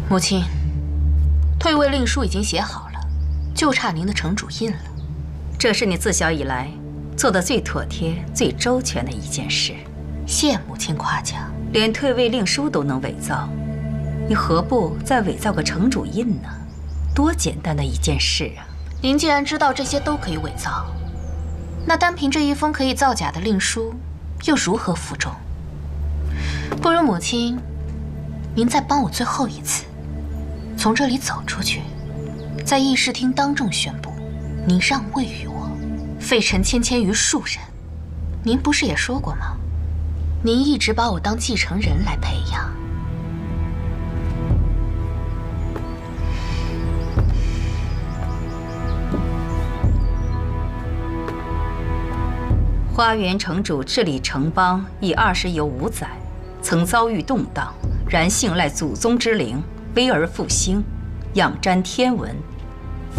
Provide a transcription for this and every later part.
母亲，退位令书已经写好了，就差您的城主印了。这是你自小以来做的最妥帖、最周全的一件事。谢母亲夸奖。连退位令书都能伪造，你何不再伪造个城主印呢？多简单的一件事啊！您既然知道这些都可以伪造，那单凭这一封可以造假的令书，又如何服众？不如母亲，您再帮我最后一次，从这里走出去，在议事厅当众宣布，您让位于我，废陈芊芊于庶人。您不是也说过吗？您一直把我当继承人来培养。花园城主治理城邦已20有5载，曾遭遇动荡，然幸赖祖宗之灵，危而复兴，仰瞻天文，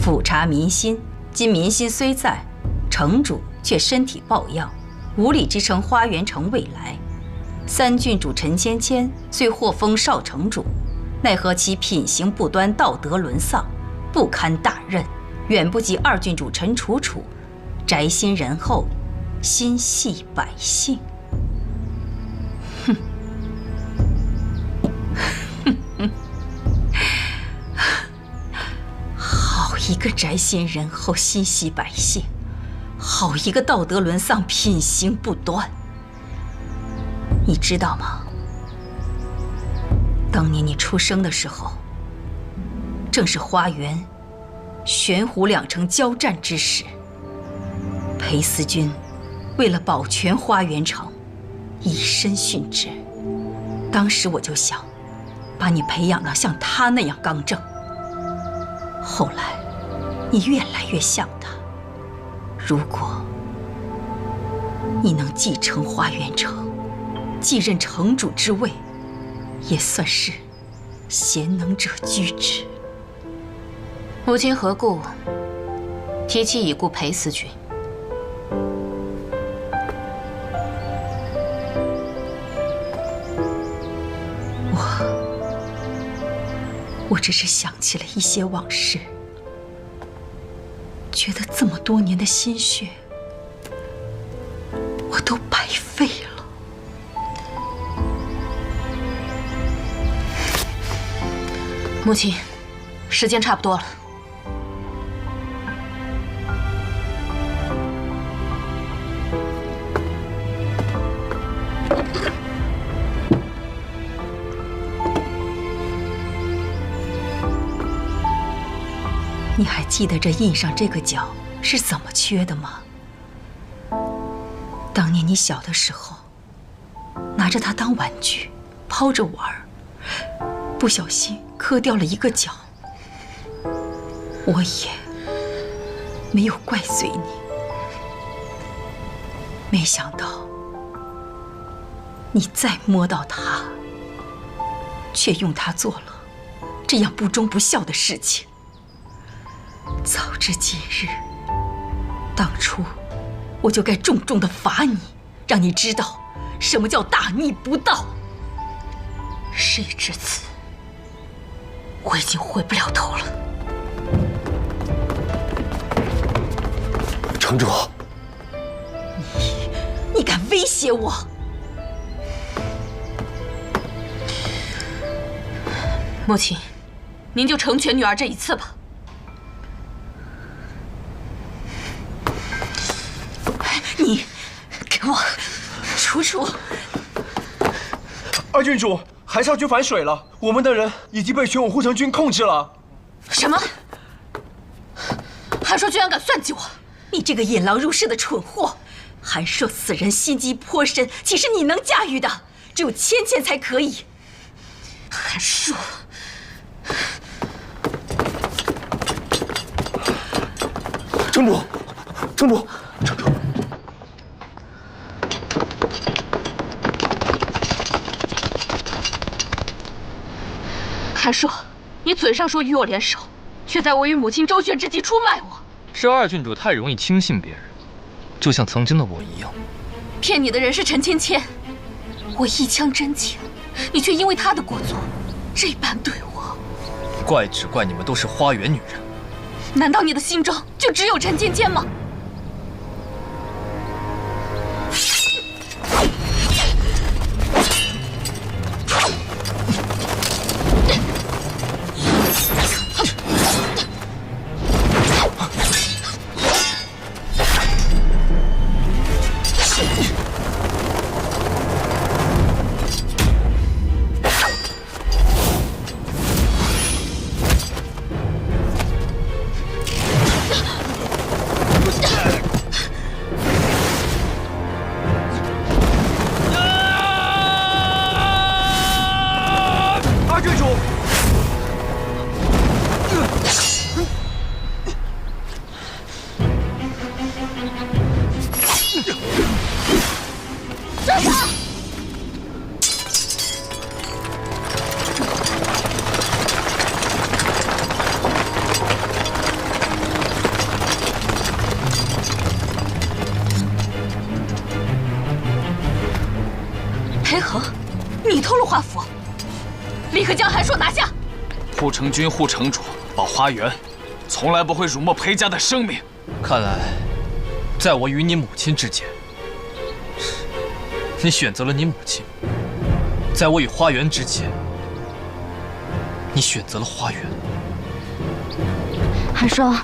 俯察民心。今民心虽在，城主却身体抱恙，无力支撑花园城未来。三郡主陈芊芊虽获封少城主，奈何其品行不端，道德沦丧，不堪大任，远不及二郡主陈楚楚宅心仁厚，心系百姓。哼，好一个宅心仁厚，心系百姓，好一个道德沦丧，品行不端。你知道吗？当年你出生的时候，正是花园、玄湖两城交战之时。裴思君为了保全花园城，以身殉职。当时我就想，把你培养得像他那样刚正。后来，你越来越像他。如果你能继承花园城，继任城主之位，也算是贤能者居之。母亲何故提起已故裴思君？我只是想起了一些往事，觉得这么多年的心血，我都白费了。母亲，时间差不多了。你还记得这印上这个角是怎么缺的吗？当年你小的时候，拿着它当玩具，抛着玩儿，不小心磕掉了一个角。我也没有怪罪你，没想到你再摸到它，却用它做了这样不忠不孝的事情。早知今日，当初我就该重重的罚你，让你知道什么叫大逆不道。事已至此，我已经回不了头了。城主，你敢威胁我？母亲，您就成全女儿这一次吧。你给我楚楚！二郡主，韩少君反水了，我们的人已经被全我护城军控制了。什么？韩硕居然敢算计我！你这个引狼入室的蠢货！韩硕此人心机颇深，岂是你能驾驭的？只有芊芊才可以。韩硕，城主，城主，城主！韩硕，你嘴上说与我联手，却在我与母亲周旋之际出卖我。是二郡主太容易轻信别人，就像曾经的我一样。骗你的人是陈芊芊，我一腔真情，你却因为她的过错这般对我。只怪你们都是花园女人。难道你的心中就只有陈芊芊吗？裴恒，你偷了华符，立刻将韩硕拿下！护城军护城主保花园，从来不会辱没裴家的生命。看来，在我与你母亲之间，你选择了你母亲；在我与花园之间，你选择了花园。韩硕，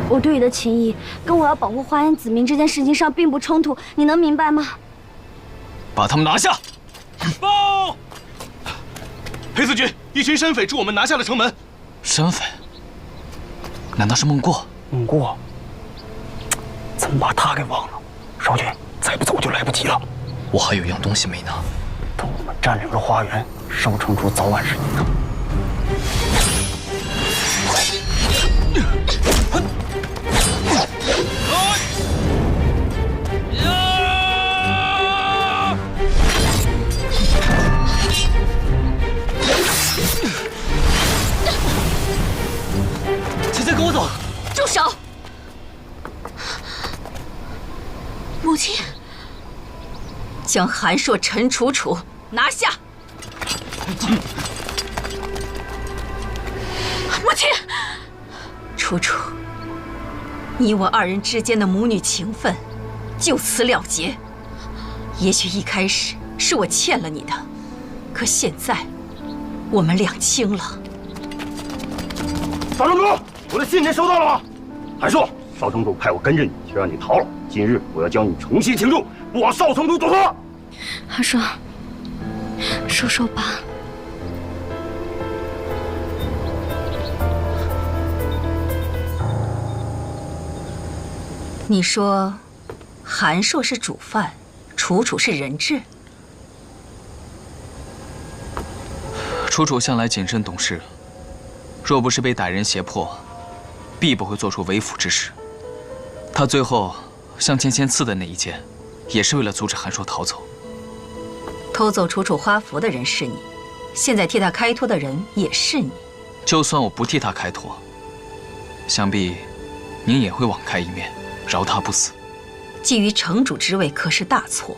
我对你的情谊跟我要保护花园子民这件事情上并不冲突，你能明白吗？把他们拿下！报！裴司君，一群山匪助我们拿下了城门。山匪？难道是孟过？孟过？怎么把他给忘了？少君，再不走就来不及了。我还有样东西没拿。等我们占领了花园，少城主早晚是你的。芊芊，跟我走！住手！母亲，将韩硕、陈楚楚拿下！母亲，楚楚，你我二人之间的母女情分就此了结。也许一开始是我欠了你的，可现在我们两清了。少城主，我的信您收到了吗？韩硕，少城主派我跟着你，就让你逃了。今日我要将你重新请入，不枉少城主所托。韩硕，收吧。你说，韩硕是主犯，楚楚是人质。楚楚向来谨慎懂事，若不是被歹人胁迫，必不会做出为辅之事。他最后向芊芊刺的那一剑，也是为了阻止韩硕逃走。偷走楚楚花符的人是你，现在替他开脱的人也是你。就算我不替他开脱，想必您也会网开一面，饶他不死。觊觎城主之位可是大错，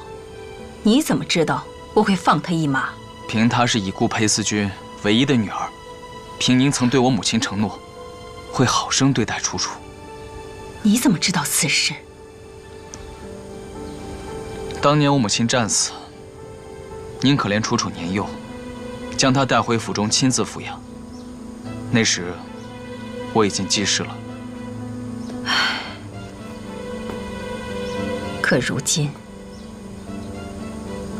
你怎么知道我会放他一马？凭她是已故裴司君唯一的女儿，凭您曾对我母亲承诺，会好生对待楚楚。你怎么知道此事？当年我母亲战死，您可怜楚楚年幼，将她带回府中亲自抚养。那时我已经记事了。可如今，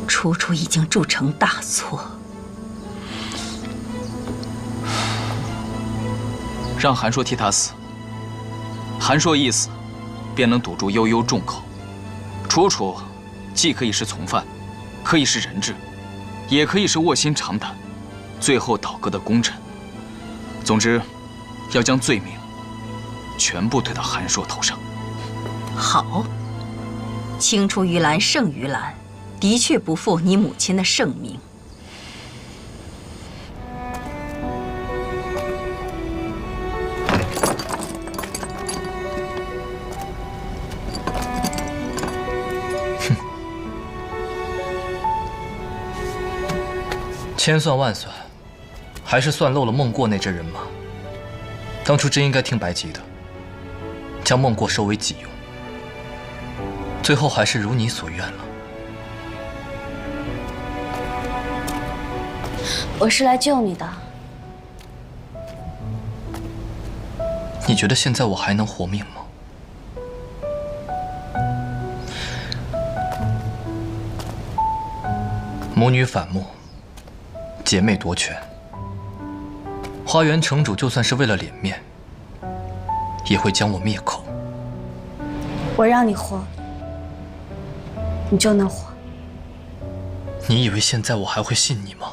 楚楚已经铸成大错。让韩硕替他死，韩硕一死，便能堵住悠悠众口。楚楚既可以是从犯，可以是人质，也可以是卧薪尝胆，最后倒戈的功臣。总之，要将罪名全部推到韩硕头上。好，青出于蓝胜于蓝，的确不负你母亲的盛名。千算万算，还是算漏了孟过那阵人马。当初真应该听白吉的，将孟过收为己用。最后还是如你所愿了。我是来救你的。你觉得现在我还能活命吗？母女反目，姐妹夺权。花园城主就算是为了脸面，也会将我灭口。我让你活，你就能活。你以为现在我还会信你吗？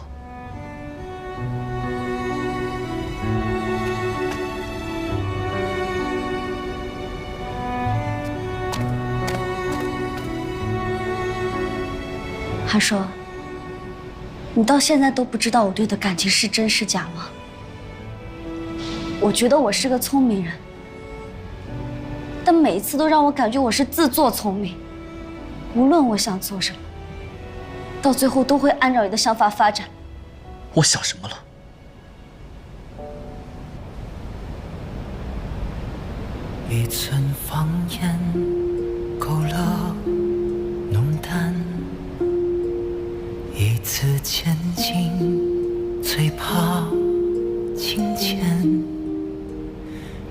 韩硕，你到现在都不知道我对的感情是真是假吗？我觉得我是个聪明人，但每一次都让我感觉我是自作聪明。无论我想做什么，到最后都会按照你的想法发展。我想什么了？一寸芳烟，勾勒浓淡；一次千金，最怕情浅。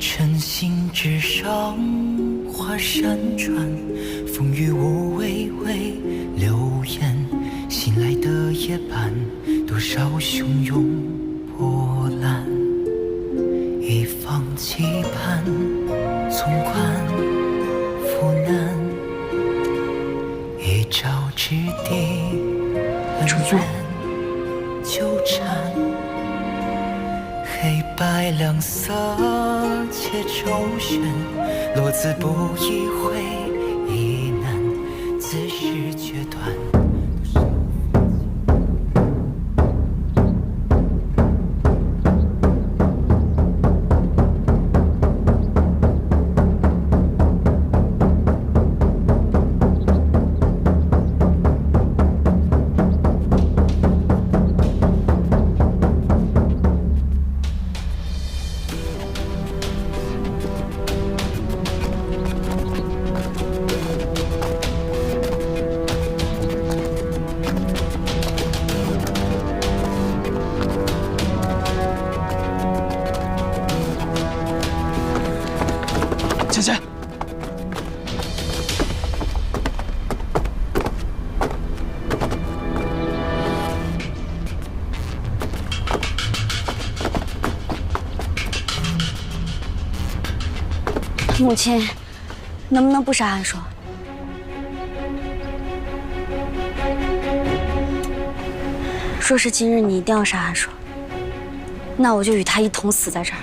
晨星之上，花闪转，风雨无微微流言。醒来的夜半，多少汹涌波澜。一方期盼，纵观浮难。一朝之地，恩怨纠缠。黑白两色且周旋，落字不意会亦难，自是决断。芊芊，母亲，能不能不杀韩硕？若是今日你一定要杀韩硕，那我就与他一同死在这儿。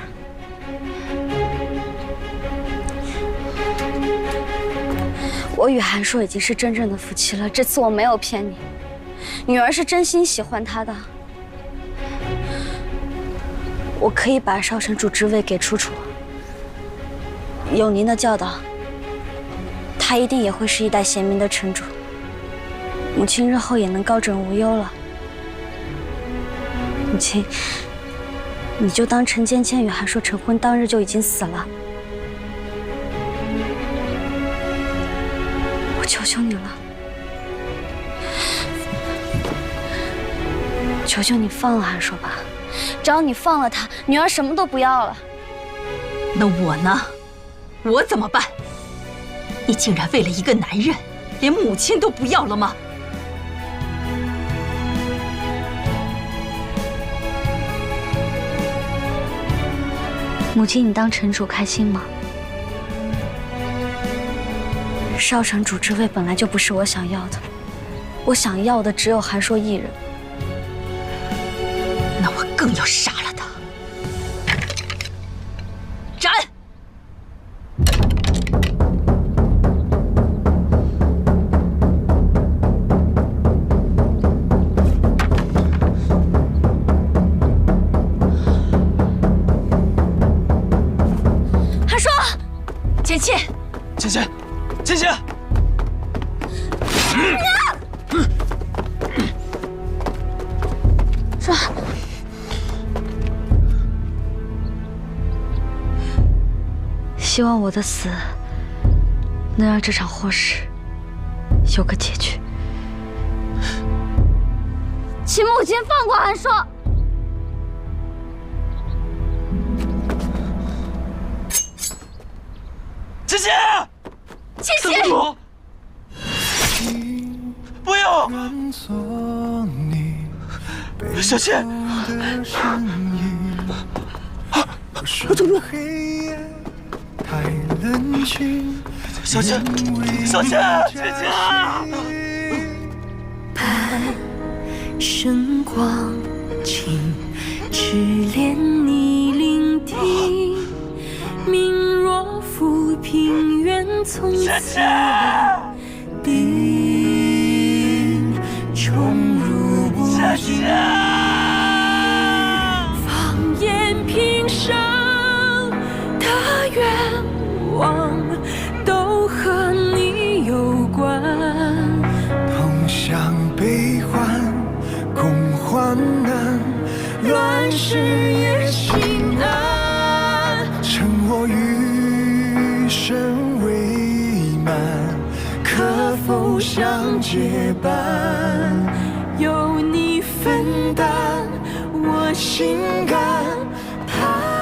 我与韩硕已经是真正的夫妻了，这次我没有骗你，女儿是真心喜欢他的。我可以把少城主之位给楚楚，有您的教导，他一定也会是一代贤明的城主，母亲日后也能高枕无忧了。母亲，你就当陈芊芊与韩硕成婚当日就已经死了。我求求你了，求求你放了韩硕吧，只要你放了他，女儿什么都不要了。那我呢？我怎么办？你竟然为了一个男人，连母亲都不要了吗？母亲，你当城主开心吗？少城主之位本来就不是我想要的，我想要的只有韩硕一人。那我更要杀了他！斩！韩硕，芊芊，芊芊，芊芊！说，希望我的死能让这场祸事有个结局。请母亲放过韩硕。芊芊，芊芊，不要！小芊，我走路。小芊，小芊，芊芊！盼圣光景，只恋你聆听。明若浮萍，愿从此定，宠辱不惊。放眼平生，的愿望都和你有关。同享悲欢，共患难，乱世也心安。趁我余生未满，可否相结伴？有你分担，我心甘盼。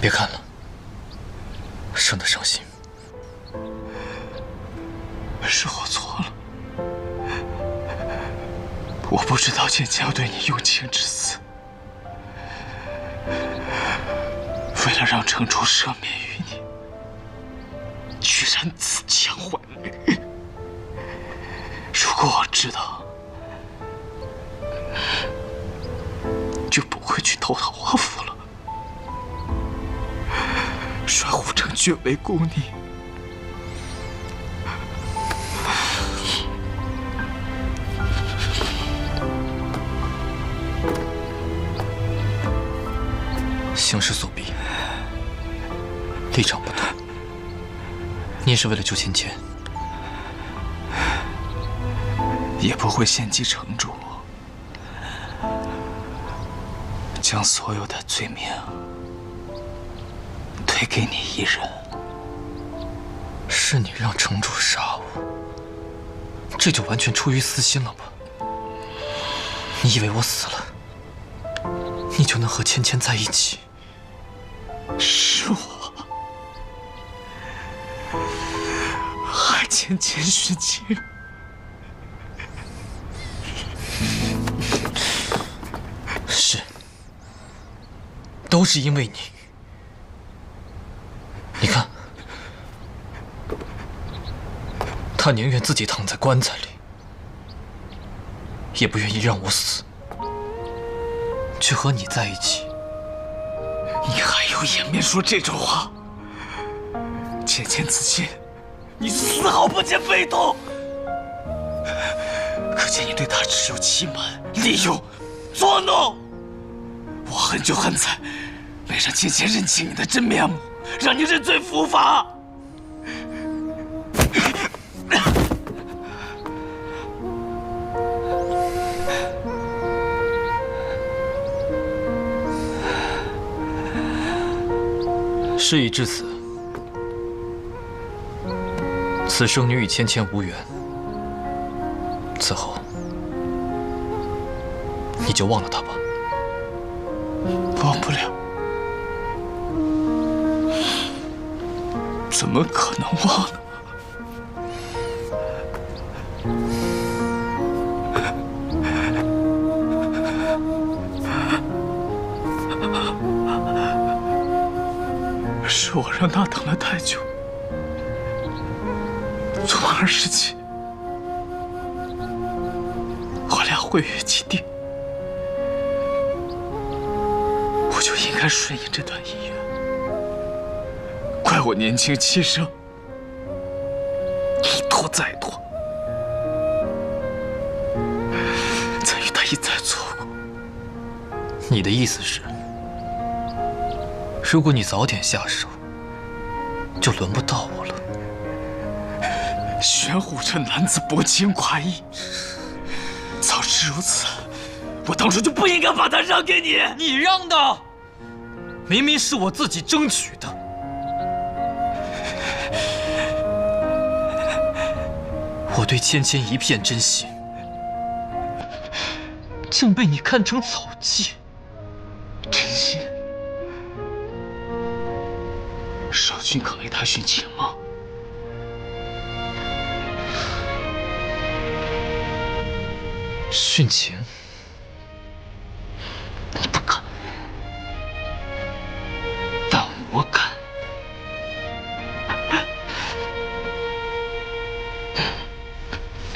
别看了，省得伤心。是我错了，我不知道芊芊要对你用情至死，为了让程初赦免于你，居然自强还锐。如果我知道，就不会去投桃花府了。率护城郡围攻你，形势所逼，立场不同。你也是为了救芊芊，也不会献计城主，将所有的罪名推给你一人。是你让城主杀我，这就完全出于私心了吧？你以为我死了，你就能和芊芊在一起？是我害芊芊殉情，是，都是因为你。你看，他宁愿自己躺在棺材里，也不愿意让我死，却和你在一起。你还有颜面说这种话？芊芊此亲，你丝毫不见悲痛，可见你对他只有欺瞒、利用、作弄。我恨就恨在没让芊芊认清你的真面目，让你认罪伏法。事已至此，此生你与芊芊无缘，此后你就忘了他吧。忘不了，怎么可能忘呢？是我让他等了太久，从20起，我俩会约既定，我就应该顺应这段姻缘。怪我年轻气盛，一拖再拖，才与他一再错过。你的意思是，如果你早点下手，就轮不到我了？玄虎这男子薄情寡义，早知如此，我当初就不应该把他让给你。你让的，明明是我自己争取的。我对芊芊一片真心，竟被你看成草芥。真心？少君肯为他殉情吗？殉情？你不敢，但我敢。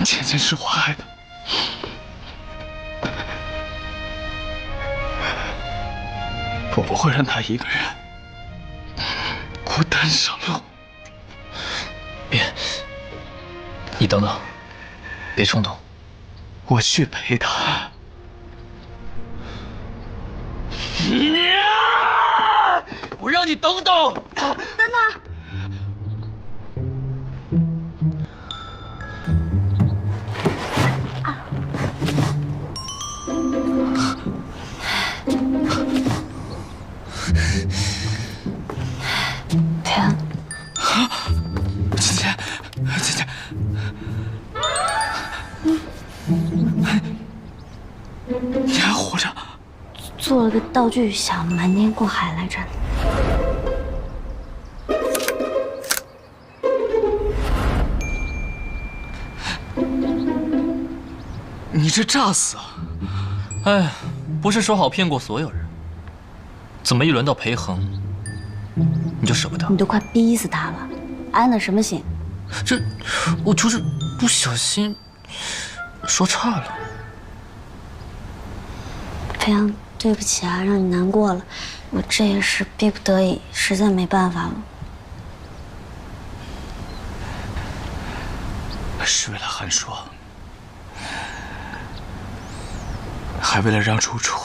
芊芊是我害的，我不会让她一个人孤单上路。别，你等等，别冲动。我去陪她。我让你等等。等等。裴安，芊芊，芊芊，你还活着？做了个道具，想瞒天过海来着。你这诈死啊！哎，不是说好骗过所有人，怎么一轮到裴恒，你就舍不得？你都快逼死他了，安的什么心？这，我就是不小心说岔了。裴阳，对不起啊，让你难过了。我这也是逼不得已，实在没办法了。是为了韩硕，还为了让楚楚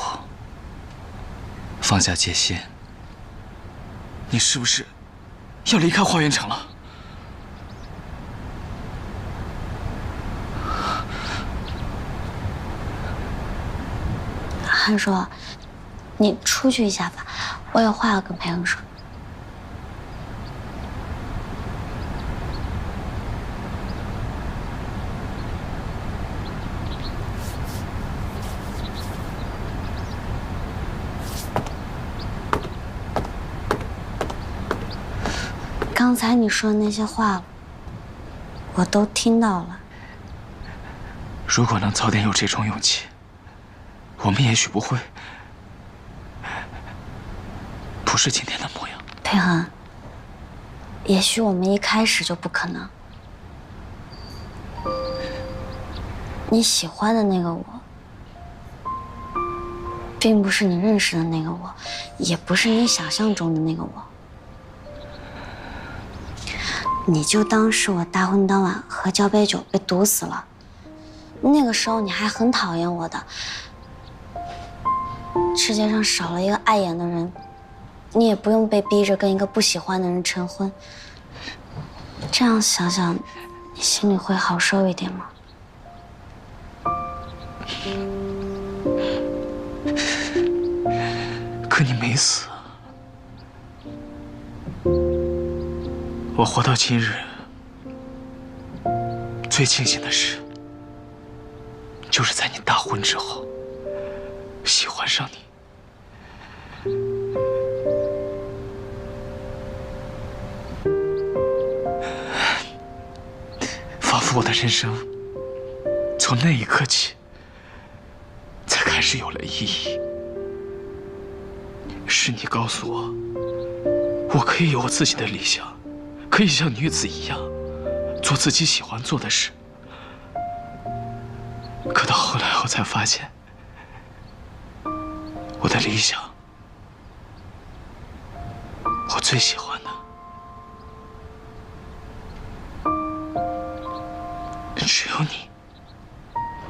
放下戒心，你是不是要离开花园城了？韩硕，你出去一下吧，我有话要跟裴恒说。刚才你说的那些话，我都听到了。如果能早点有这种勇气，我们也许不会不是今天的模样。裴恒，也许我们一开始就不可能。你喜欢的那个我，并不是你认识的那个我，也不是你想象中的那个我。你就当是我大婚当晚喝交杯酒被毒死了，那个时候你还很讨厌我的。世界上少了一个碍眼的人，你也不用被逼着跟一个不喜欢的人成婚。这样想想，你心里会好受一点吗？可你没死。我活到今日，最庆幸的事，就是在你大婚之后，喜欢上你。仿佛我的人生，从那一刻起，才开始有了意义。是你告诉我，我可以有我自己的理想。可以像女子一样，做自己喜欢做的事。可到后来，我才发现，我的理想，我最喜欢的，只有你。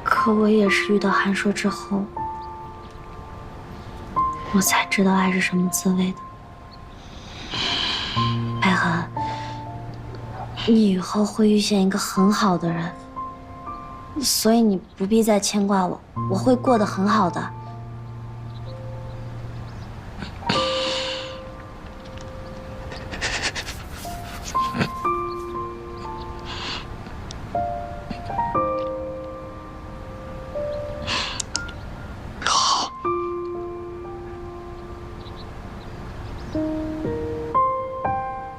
可我也是遇到韩硕之后，我才知道爱是什么滋味的。裴恒，你以后会遇见一个很好的人，所以你不必再牵挂我，我会过得很好的。好，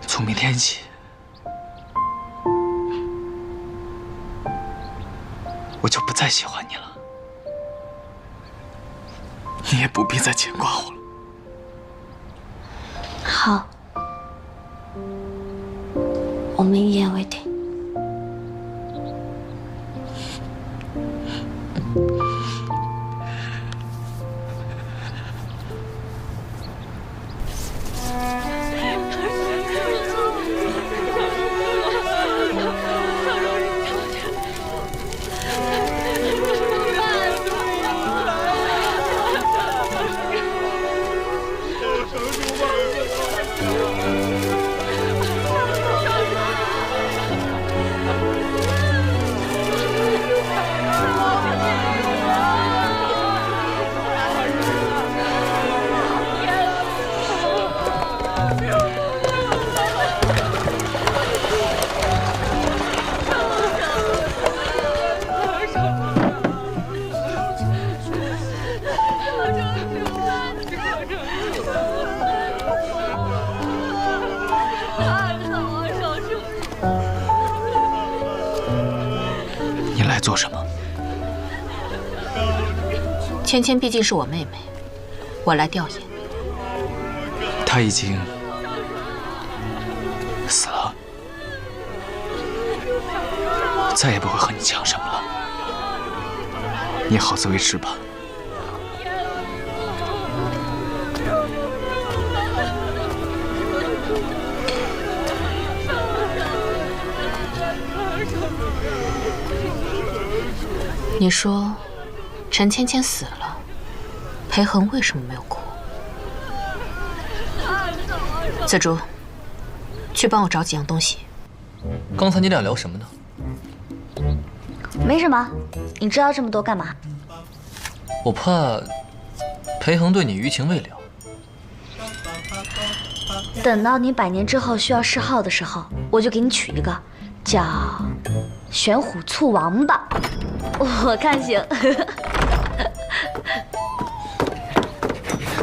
从明天起，我就不再喜欢你了，你也不必再牵挂我了。好，我们一言为定。你来做什么？芊芊毕竟是我妹妹，我来调研。他已经死了，我再也不会和你抢什么了。你好自为之吧。你说，陈芊芊死了，裴恒为什么没有哭？紫竹，去帮我找几样东西。刚才你俩聊什么呢？没什么，你知道这么多干嘛？我怕裴恒对你余情未了。等到你100年之后需要谥号的时候，我就给你取一个，叫玄虎簇王吧。我看行。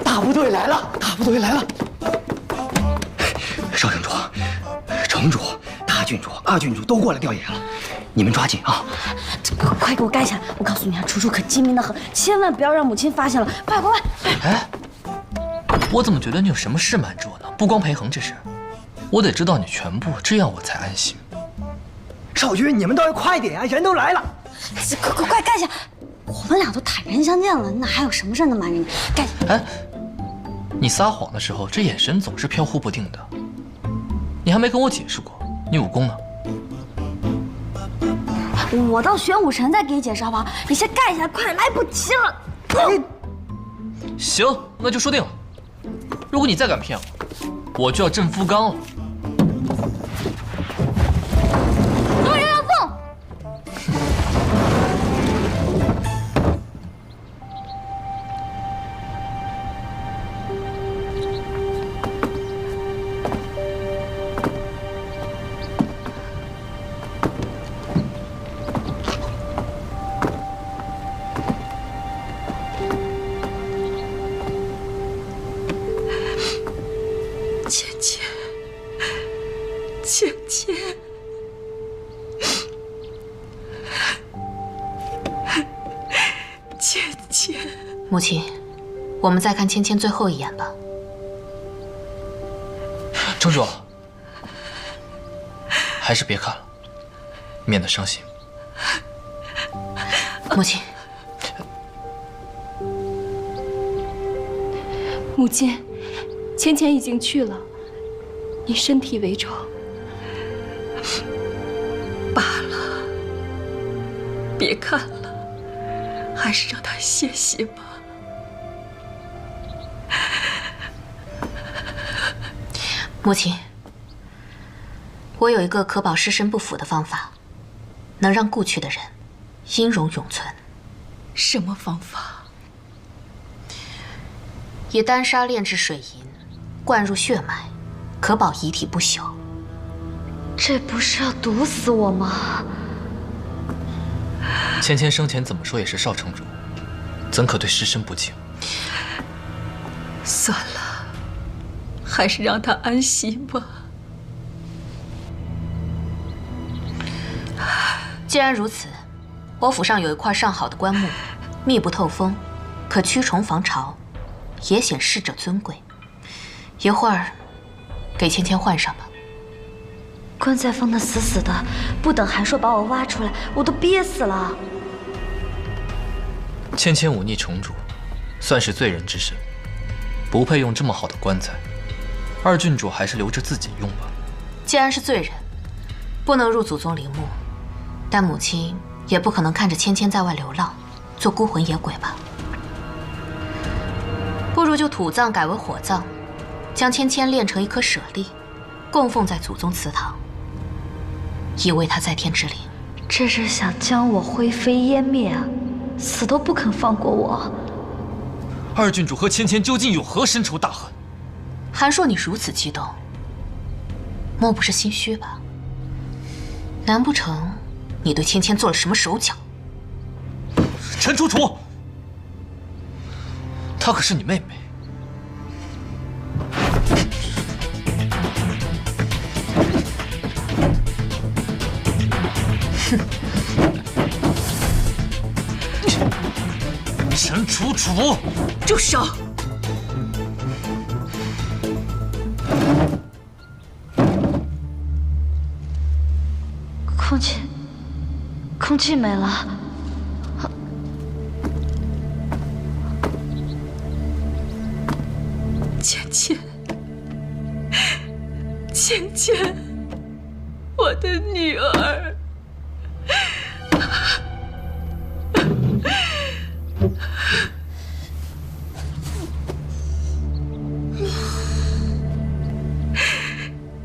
大部队来了，大部队来了！少城主、城主、大郡主、二郡主都过来调研了，你们抓紧啊！快给我盖起来！我告诉你啊，楚楚可精明的很，千万不要让母亲发现了。快快快！哎，我怎么觉得你有什么事瞒着我呢？不光裴恒这事，我得知道你全部，这样我才安心。少君，你们倒要快点啊！人都来了。快盖下！我们俩都坦然相见了，哪还有什么事能瞒着你？盖下！哎，你撒谎的时候，这眼神总是飘忽不定的。你还没跟我解释过，你武功呢？我到玄武城再给你解释好不好？你先盖下来，快来不及了。行，那就说定了。如果你再敢骗我，我就要镇夫纲了。多人让凤。母亲，我们再看芊芊最后一眼吧。城主，还是别看了，免得伤心。母亲，母亲，芊芊已经去了，你身体为重。罢了，别看了，还是让她歇歇吧。母亲，我有一个可保尸身不腐的方法，能让故去的人音容永存。什么方法？以丹砂炼制水银，灌入血脉，可保遗体不朽。这不是要毒死我吗？芊芊生前怎么说也是少城主，怎可对尸身不敬？算了，还是让他安息吧。既然如此，我府上有一块上好的棺木，密不透风，可驱虫防潮，也显逝者尊贵。一会儿给芊芊换上吧。棺材封得死死的，不等韩硕把我挖出来，我都憋死了。芊芊忤逆城主，算是罪人之身，不配用这么好的棺材。二郡主还是留着自己用吧。既然是罪人，不能入祖宗陵墓，但母亲也不可能看着芊芊在外流浪，做孤魂野鬼吧。不如就土葬改为火葬，将芊芊炼成一颗舍利，供奉在祖宗祠堂，以为她在天之灵。这是想将我灰飞烟灭啊！死都不肯放过我。二郡主和芊芊究竟有何深仇大恨？韩硕，你如此激动，莫不是心虚吧？难不成你对芊芊做了什么手脚？陈楚楚，她可是你妹妹。哼！陈楚楚，住手！空气没了。芊芊，芊芊，我的女儿。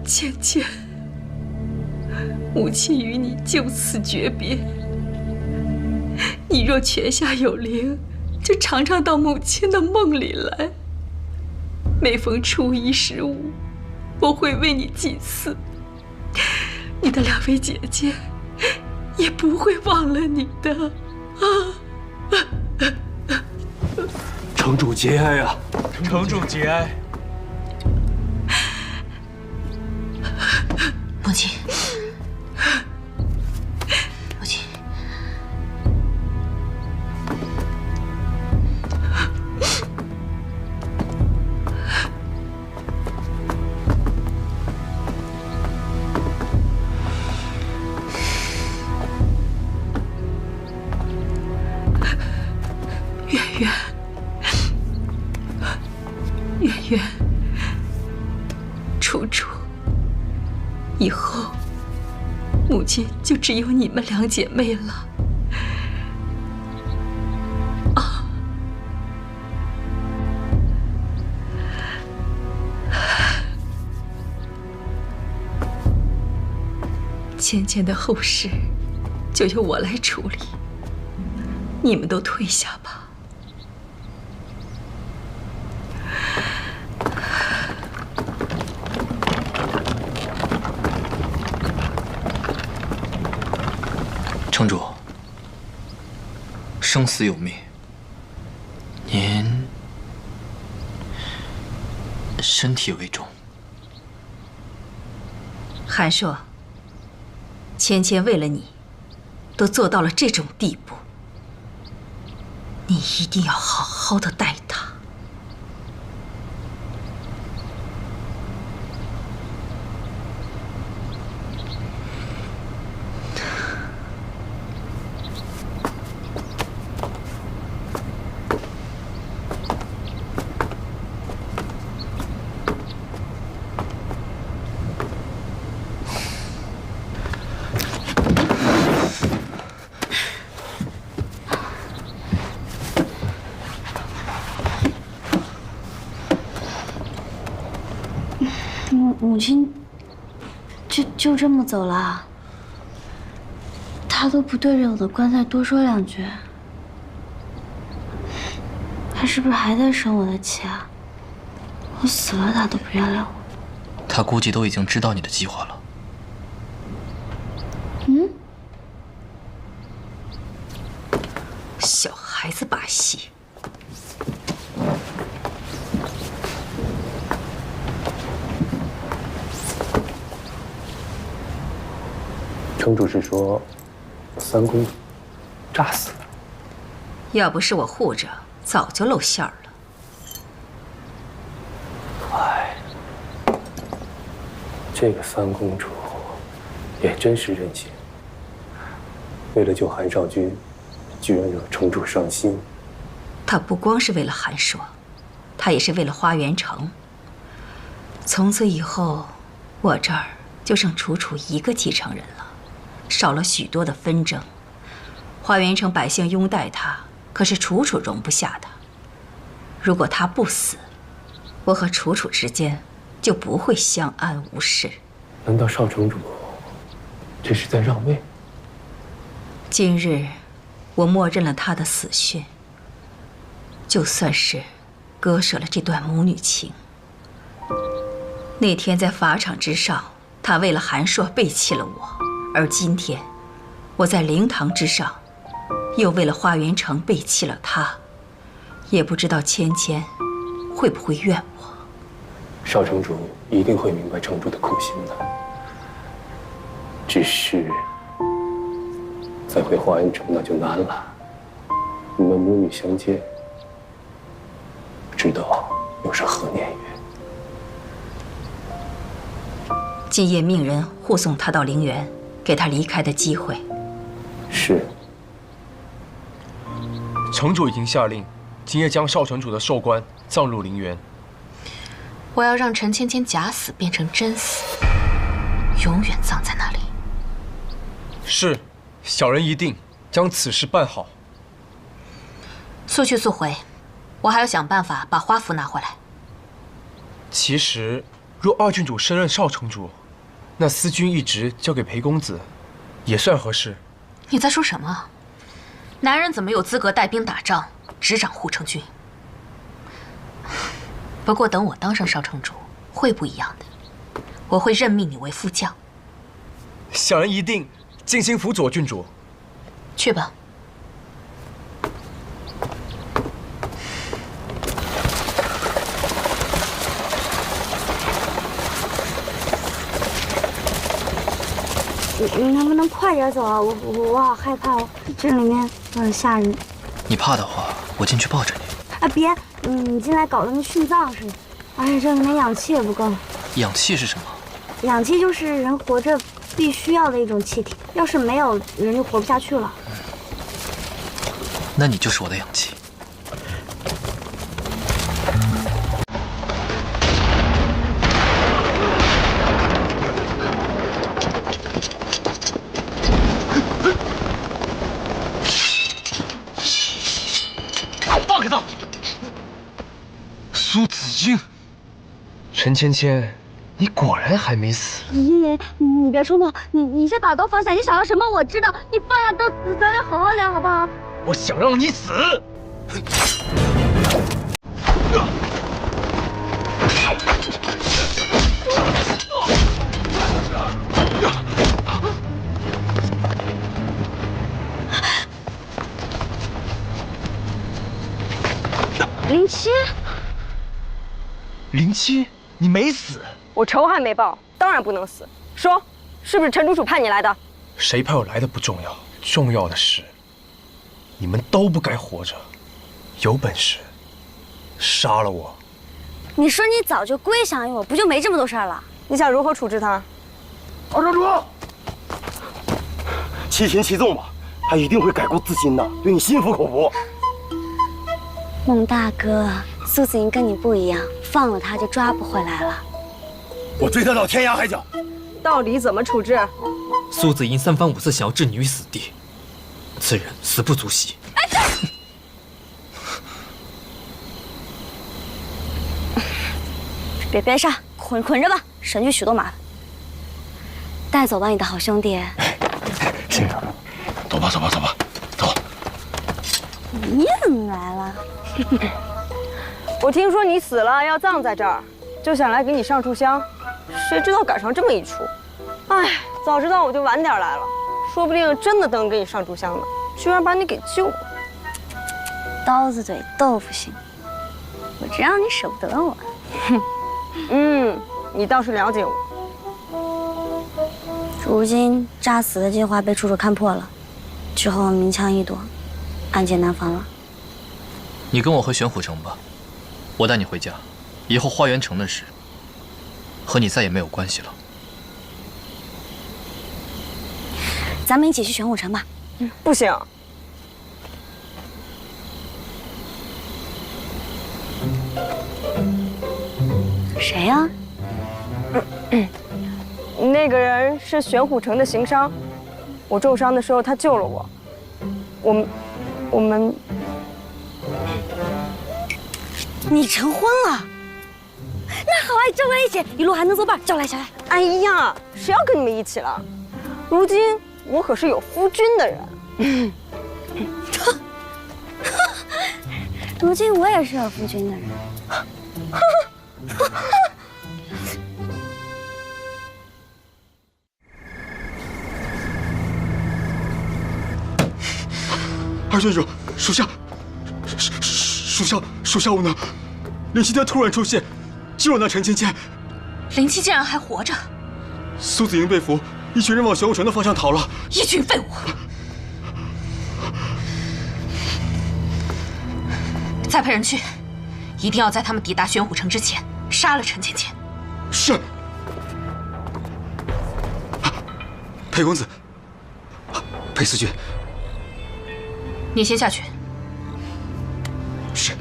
芊芊，母亲与你就此诀别。你若泉下有灵，就常常到母亲的梦里来。每逢初一、15，我会为你祭祀。你的2位姐姐也不会忘了你的啊！城主节哀啊！城主节哀。母亲，母亲，圆圆，圆圆，楚楚。以后，母亲就只有你们2姐妹了。啊！芊芊的后事就由我来处理，你们都退下吧。城主，生死有命，您身体为重。韩硕，芊芊为了你，都做到了这种地步，你一定要好好的待她。母亲就这么走了？他都不对着我的棺材多说两句，他是不是还在生我的气啊？我死了他都不原谅我。他估计都已经知道你的计划了。嗯？小孩子把戏。城主是说，三公主炸死了。要不是我护着，早就露馅儿了。哎，这个三公主也真是任性，为了救韩少君，居然惹城主伤心。她不光是为了韩硕，她也是为了花园城。从此以后，我这儿就剩楚楚一个继承人了，少了许多的纷争。花园城百姓拥戴她，可是楚楚容不下她。如果她不死，我和楚楚之间就不会相安无事。难道少城主这是在让位？今日我默认了他的死讯，就算是割舍了这段母女情。那天在法场之上，他为了韩硕背弃了我，而今天我在灵堂之上，又为了花园城背弃了他。也不知道芊芊会不会怨我。少城主一定会明白城主的苦心的，只是再回花园城那就难了。你们母女相见，不知道又是何年月。今夜命人护送他到陵园，给他离开的机会。是。城主已经下令，今夜将少城主的寿棺葬入陵园。我要让陈芊芊假死变成真死，永远葬在那里。是，小人一定将此事办好。速去速回，我还要想办法把花符拿回来。其实，若二郡主升任少城主，那司军一职交给裴公子，也算合适。你在说什么？男人怎么有资格带兵打仗，执掌护城军？不过等我当上少城主，会不一样的。我会任命你为副将。小人一定尽心辅佐郡主。去吧。你能不能快点走啊？我好害怕哦，这里面很吓人。你怕的话，我进去抱着你。啊别，你进来搞得跟殉葬似的，而且这里面氧气也不够。氧气是什么？氧气就是人活着必须要的一种气体，要是没有，人就活不下去了。那你就是我的氧气。放开他！苏子英，陈芊芊，你果然还没死。爷爷，你别冲动，你先把刀放下。你想要什么我知道，你放下刀，咱俩好好聊，好不好？我想让你死！07，你没死。我仇还没报，当然不能死。说，是不是陈主处派你来的？谁派我来的不重要，重要的是，你们都不该活着。有本事，杀了我。你说你早就归降于我，不就没这么多事儿了？你想如何处置他？二城主，弃秦弃纵吧，他一定会改过自新的，对你心服口服。孟大哥，苏子英跟你不一样，放了他就抓不回来了。我追他到天涯海角。到底怎么处置？苏子英三番五次想要置你于死地，此人死不足惜。别上，捆着吧，省去许多麻烦。带走吧，你的好兄弟。谢谢。走吧，走吧，走吧，走。你怎么来了？我听说你死了，要葬在这儿，就想来给你上炷香，谁知道赶上这么一出。哎，早知道我就晚点来了，说不定真的能给你上炷香呢，居然把你给救了。刀子嘴豆腐心，我知道你舍不得我。你倒是了解我。如今诈死的计划被处处看破了，之后明枪易躲，暗箭难防了。你跟我回玄虎城吧，我带你回家。以后花园城的事和你再也没有关系了。咱们一起去玄虎城吧。不行。谁呀？那个人是玄虎城的行商，我重伤的时候他救了我。我们，你成婚了？那好啊，叫过来一起，一路还能作伴。叫来，小来。哎呀，谁要跟你们一起了？如今我可是有夫君的人。如今我也是有夫君的人。二郡主，属下无能。林七天突然出现，救了那陈芊芊。林七竟然还活着！苏子英被俘，一群人往玄武城的方向逃了。一群废物！再派人去，一定要在他们抵达玄虎城之前杀了陈芊芊。是。裴公子，裴司君。你先下去。是。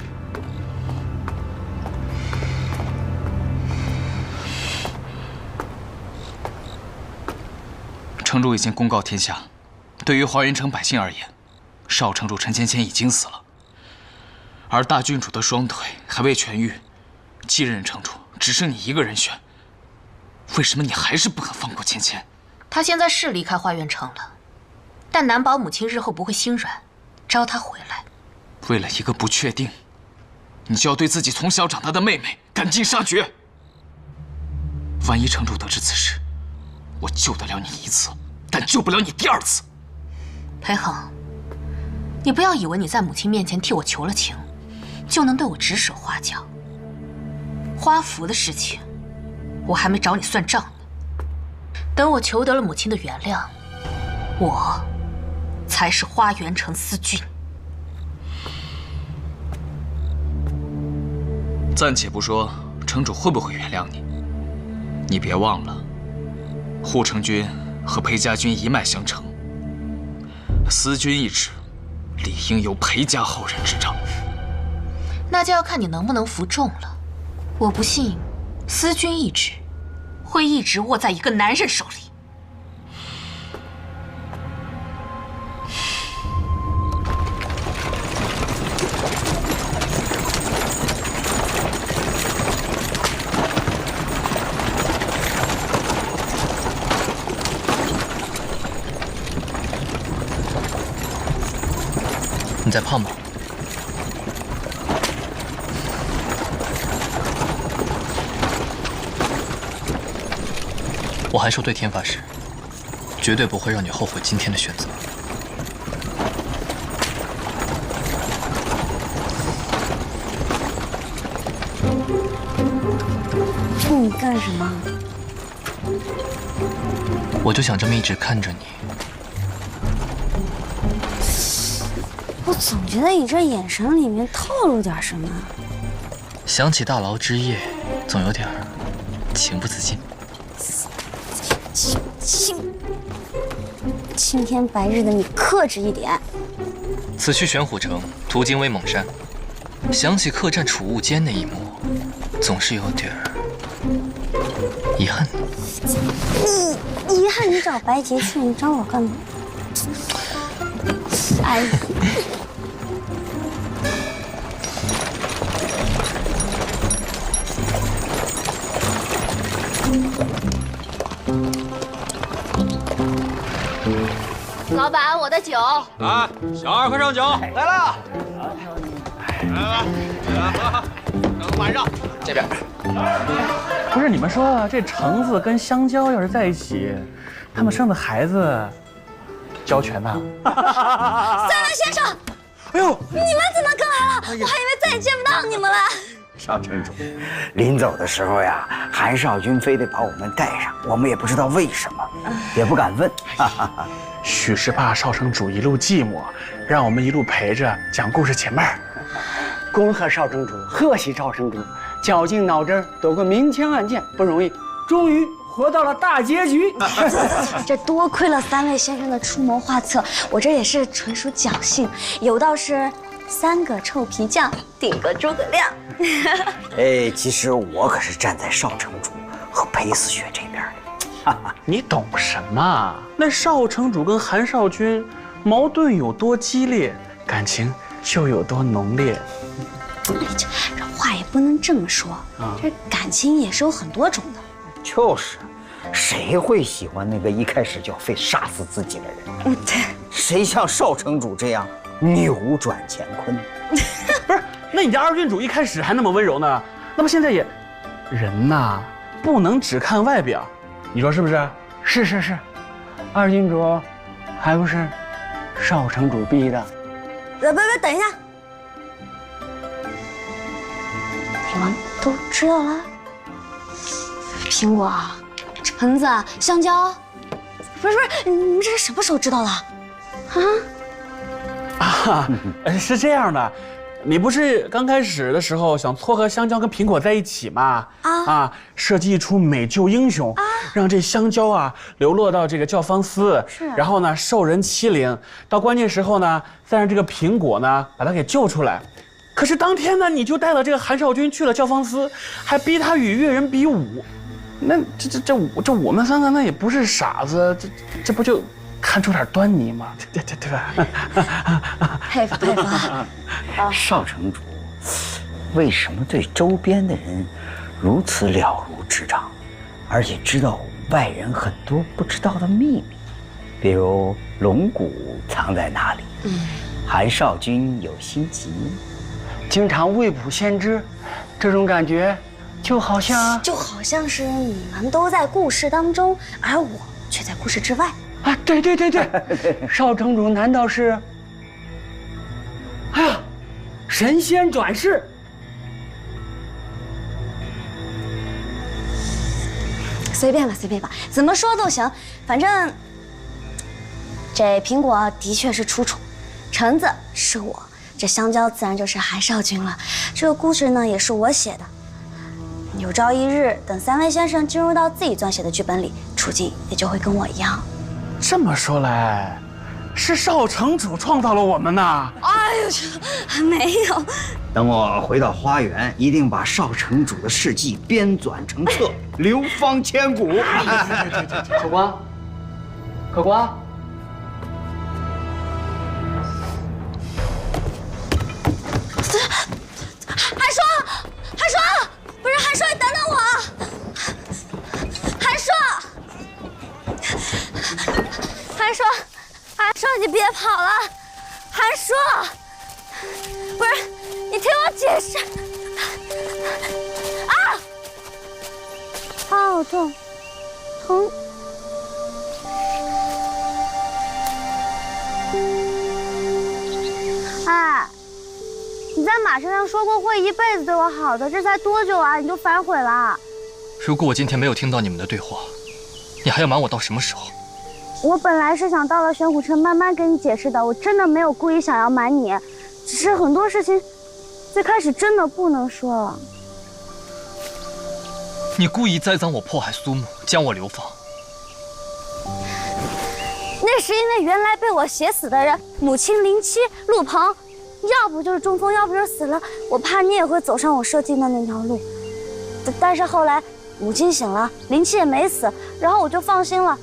城主已经公告天下，对于花园城百姓而言，少城主陈芊芊已经死了，而大郡主的双腿还未痊愈，继任城主只剩你一个人选。为什么你还是不肯放过芊芊？她现在是离开花园城了，但难保母亲日后不会心软。招他回来，为了一个不确定，你就要对自己从小长大的妹妹赶尽杀绝。万一城主得知此事，我救得了你一次，但救不了你第二次。裴恒，你不要以为你在母亲面前替我求了情，就能对我指手画脚。花符的事情，我还没找你算账呢。等我求得了母亲的原谅，我才是花园城司君。暂且不说城主会不会原谅你，你别忘了，护城军和裴家军一脉相承，司君一职理应由裴家后人执掌。那就要看你能不能服众了。我不信，司君一职会一直握在一个男人手里。你在怕吗？我还说对天发誓，绝对不会让你后悔今天的选择。你干什么？我就想这么一直看着你。我总觉得你这眼神里面透露点什么。想起大牢之夜，总有点情不自禁。青天白日的，你克制一点。此去玄虎城，途经威猛山，想起客栈储物间那一幕，总是有点遗憾。遗憾你找白洁去，你找我干嘛？哎呀！老板，我的酒。来，小二快上酒。来了。来，等晚上这边。不是你们说这橙子跟香蕉要是在一起，他们生的孩子交全呐？三位先生，哎呦，你们怎么跟来了？我还以为再也见不到你们了。少城主，临走的时候呀，韩少君非得把我们带上，我们也不知道为什么，也不敢问。许是怕少城主一路寂寞，让我们一路陪着讲故事解闷儿。恭贺少城主，贺喜少城主，绞尽脑汁躲过明枪暗箭不容易，终于活到了大结局。这多亏了三位先生的出谋划策，我这也是纯属侥幸，有道是3个臭皮匠顶个诸葛亮。哎，其实我可是站在少城主和裴思雪这边的。你懂什么？那少城主跟韩少君矛盾有多激烈，感情就有多浓烈。这话也不能这么说，这感情也是有很多种的。就是，谁会喜欢那个一开始就要非杀死自己的人？谁像少城主这样扭转乾坤？不是，那你家二郡主一开始还那么温柔呢，那么现在也，人呐，不能只看外表，你说是不是？是，二郡主还不是少城主逼的。不，等一下，你们都知道了？苹果、橙子、香蕉，不是，你们这是什么时候知道的？是这样的，你不是刚开始的时候想撮合香蕉跟苹果在一起吗？设计一出美救英雄，让这香蕉啊流落到这个教坊司，然后呢受人欺凌，到关键时候呢再让这个苹果呢把他给救出来。可是当天呢你就带了这个韩少君去了教坊司，还逼他与越人比武。那这我们3个那也不是傻子，这不就看出点端倪吗？对吧？佩服。少城主为什么对周边的人如此了如指掌，而且知道外人很多不知道的秘密，比如龙骨藏在哪里，韩少君有心急，经常未卜先知，这种感觉就好像是你们都在故事当中，而我却在故事之外。对，少城主难道是，神仙转世？随便吧，怎么说都行，反正这苹果的确是楚楚，橙子是我，这香蕉自然就是韩少君了。这个故事呢也是我写的，有朝一日等3位先生进入到自己撰写的剧本里，处境也就会跟我一样。这么说来，是少城主创造了我们呐？哎呦，没有。等我回到花园，一定把少城主的事迹编纂成册，流芳千古。可瓜，韩硕，不是韩硕，你等等我。韩硕，你别跑了，韩硕，不是，你听我解释。好痛，你在马车上说过会一辈子对我好的，这才多久啊，你就反悔了？如果我今天没有听到你们的对话，你还要瞒我到什么时候？我本来是想到了玄虎城慢慢跟你解释的，我真的没有故意想要瞒你，只是很多事情最开始真的不能说了。你故意栽赃我迫害苏木，将我流放。那是因为原来被我写死的人，母亲林七、陆鹏，要不就是中风，要不就是死了。我怕你也会走上我设计的那条路，但是后来母亲醒了，林七也没死，然后我就放心了。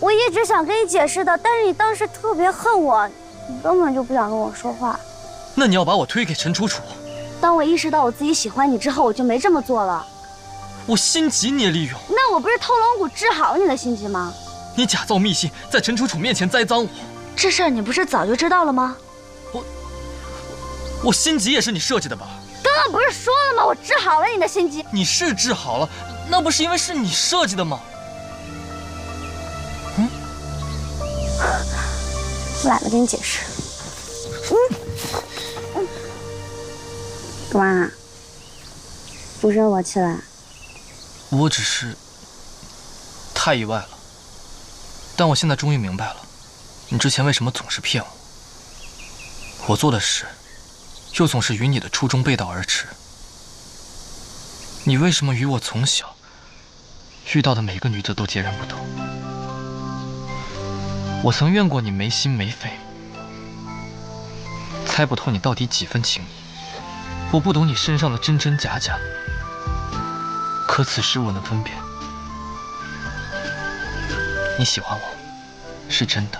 我一直想跟你解释的，但是你当时特别恨我，你根本就不想跟我说话。那你要把我推给陈楚楚？当我意识到我自己喜欢你之后，我就没这么做了。我心急你也利用？那我不是偷龙骨治好你的心急吗？你假造密信，在陈楚楚面前栽赃我，这事儿你不是早就知道了吗？我心急也是你设计的吧？刚刚不是说了吗？我治好了你的心急。你是治好了，那不是因为是你设计的吗？我懒得跟你解释。干嘛？不生我气了？我只是太意外了，但我现在终于明白了，你之前为什么总是骗我。我做的事，又总是与你的初衷背道而驰。你为什么与我从小遇到的每个女子都截然不同？我曾怨过你没心没肺，猜不透你到底几分情意。我不懂你身上的真真假假，可此时我能分辨，你喜欢我，是真的，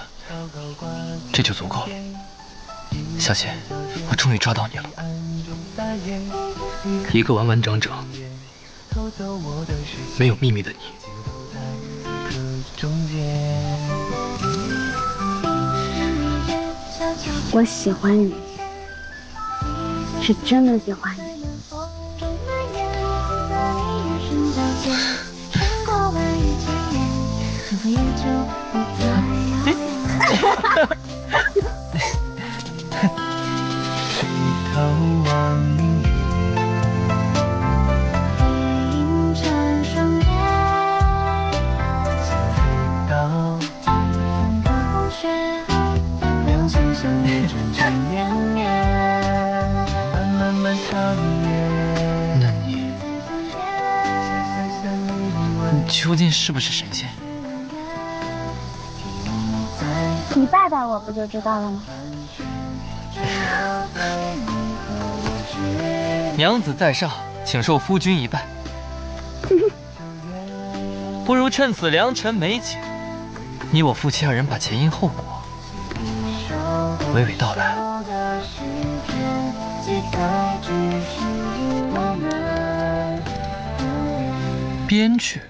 这就足够了。小姐，我终于抓到你了，一个完完整整、没有秘密的你。我喜欢你，是真的喜欢你。那你究竟是不是神仙？你拜拜我不就知道了吗？娘子在上，请受夫君一拜。不如趁此良辰美景，你我夫妻二人把前因后果娓娓道来。编剧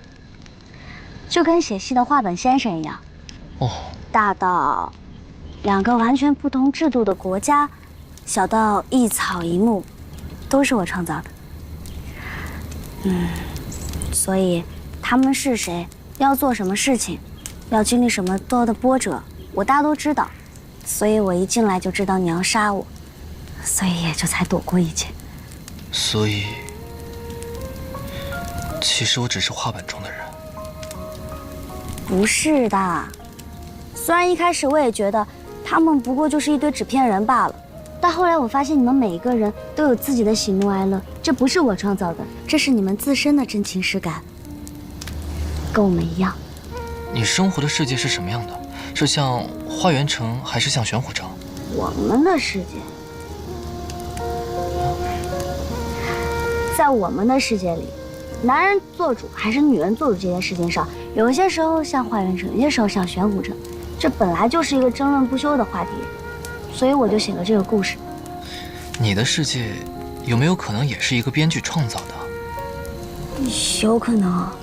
就跟写戏的话本先生一样。哦。大到两个完全不同制度的国家，小到一草一木，都是我创造的。所以他们是谁，要做什么事情，要经历什么多的波折，我大都知道。所以我一进来就知道你要杀我，所以也就才躲过一劫。所以，其实我只是画板中的人。不是的，虽然一开始我也觉得他们不过就是一堆纸片人罢了，但后来我发现你们每一个人都有自己的喜怒哀乐，这不是我创造的，这是你们自身的真情实感，跟我们一样。你生活的世界是什么样的？是像花园城，还是像玄虎城？我们的世界，在我们的世界里，男人做主还是女人做主这件事情上，有些时候像花园城，有些时候像玄虎城，这本来就是一个争论不休的话题，所以我就写了这个故事。你的世界有没有可能也是一个编剧创造的？有可能啊，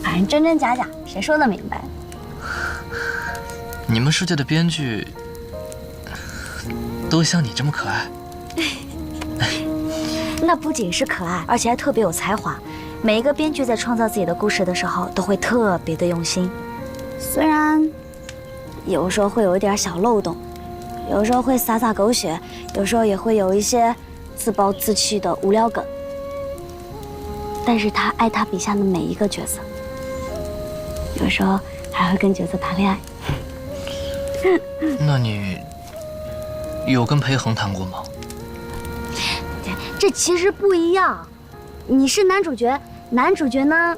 反正真真假假，谁说得明白？你们世界的编剧都像你这么可爱？那不仅是可爱，而且还特别有才华。每一个编剧在创造自己的故事的时候，都会特别的用心。虽然有时候会有一点小漏洞，有时候会洒洒狗血，有时候也会有一些自暴自弃的无聊梗。但是他爱他笔下的每一个角色，有时候还会跟角色谈恋爱。那你有跟裴恒谈过吗？这其实不一样，你是男主角，男主角呢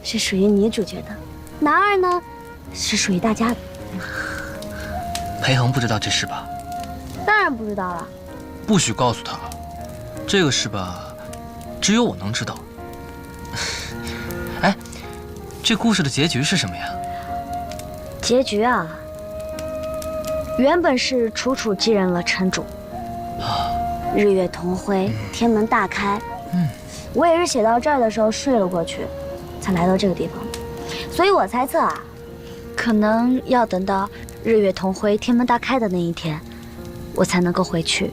是属于女主角的，男二呢是属于大家的。裴恒不知道这事吧？当然不知道了。不许告诉他，这个事吧，只有我能知道。哎，这故事的结局是什么呀？结局啊，原本是楚楚继任了城主，日月同辉，天门大开。我也是写到这儿的时候睡了过去，才来到这个地方。所以我猜测啊，可能要等到日月同辉、天门大开的那一天，我才能够回去。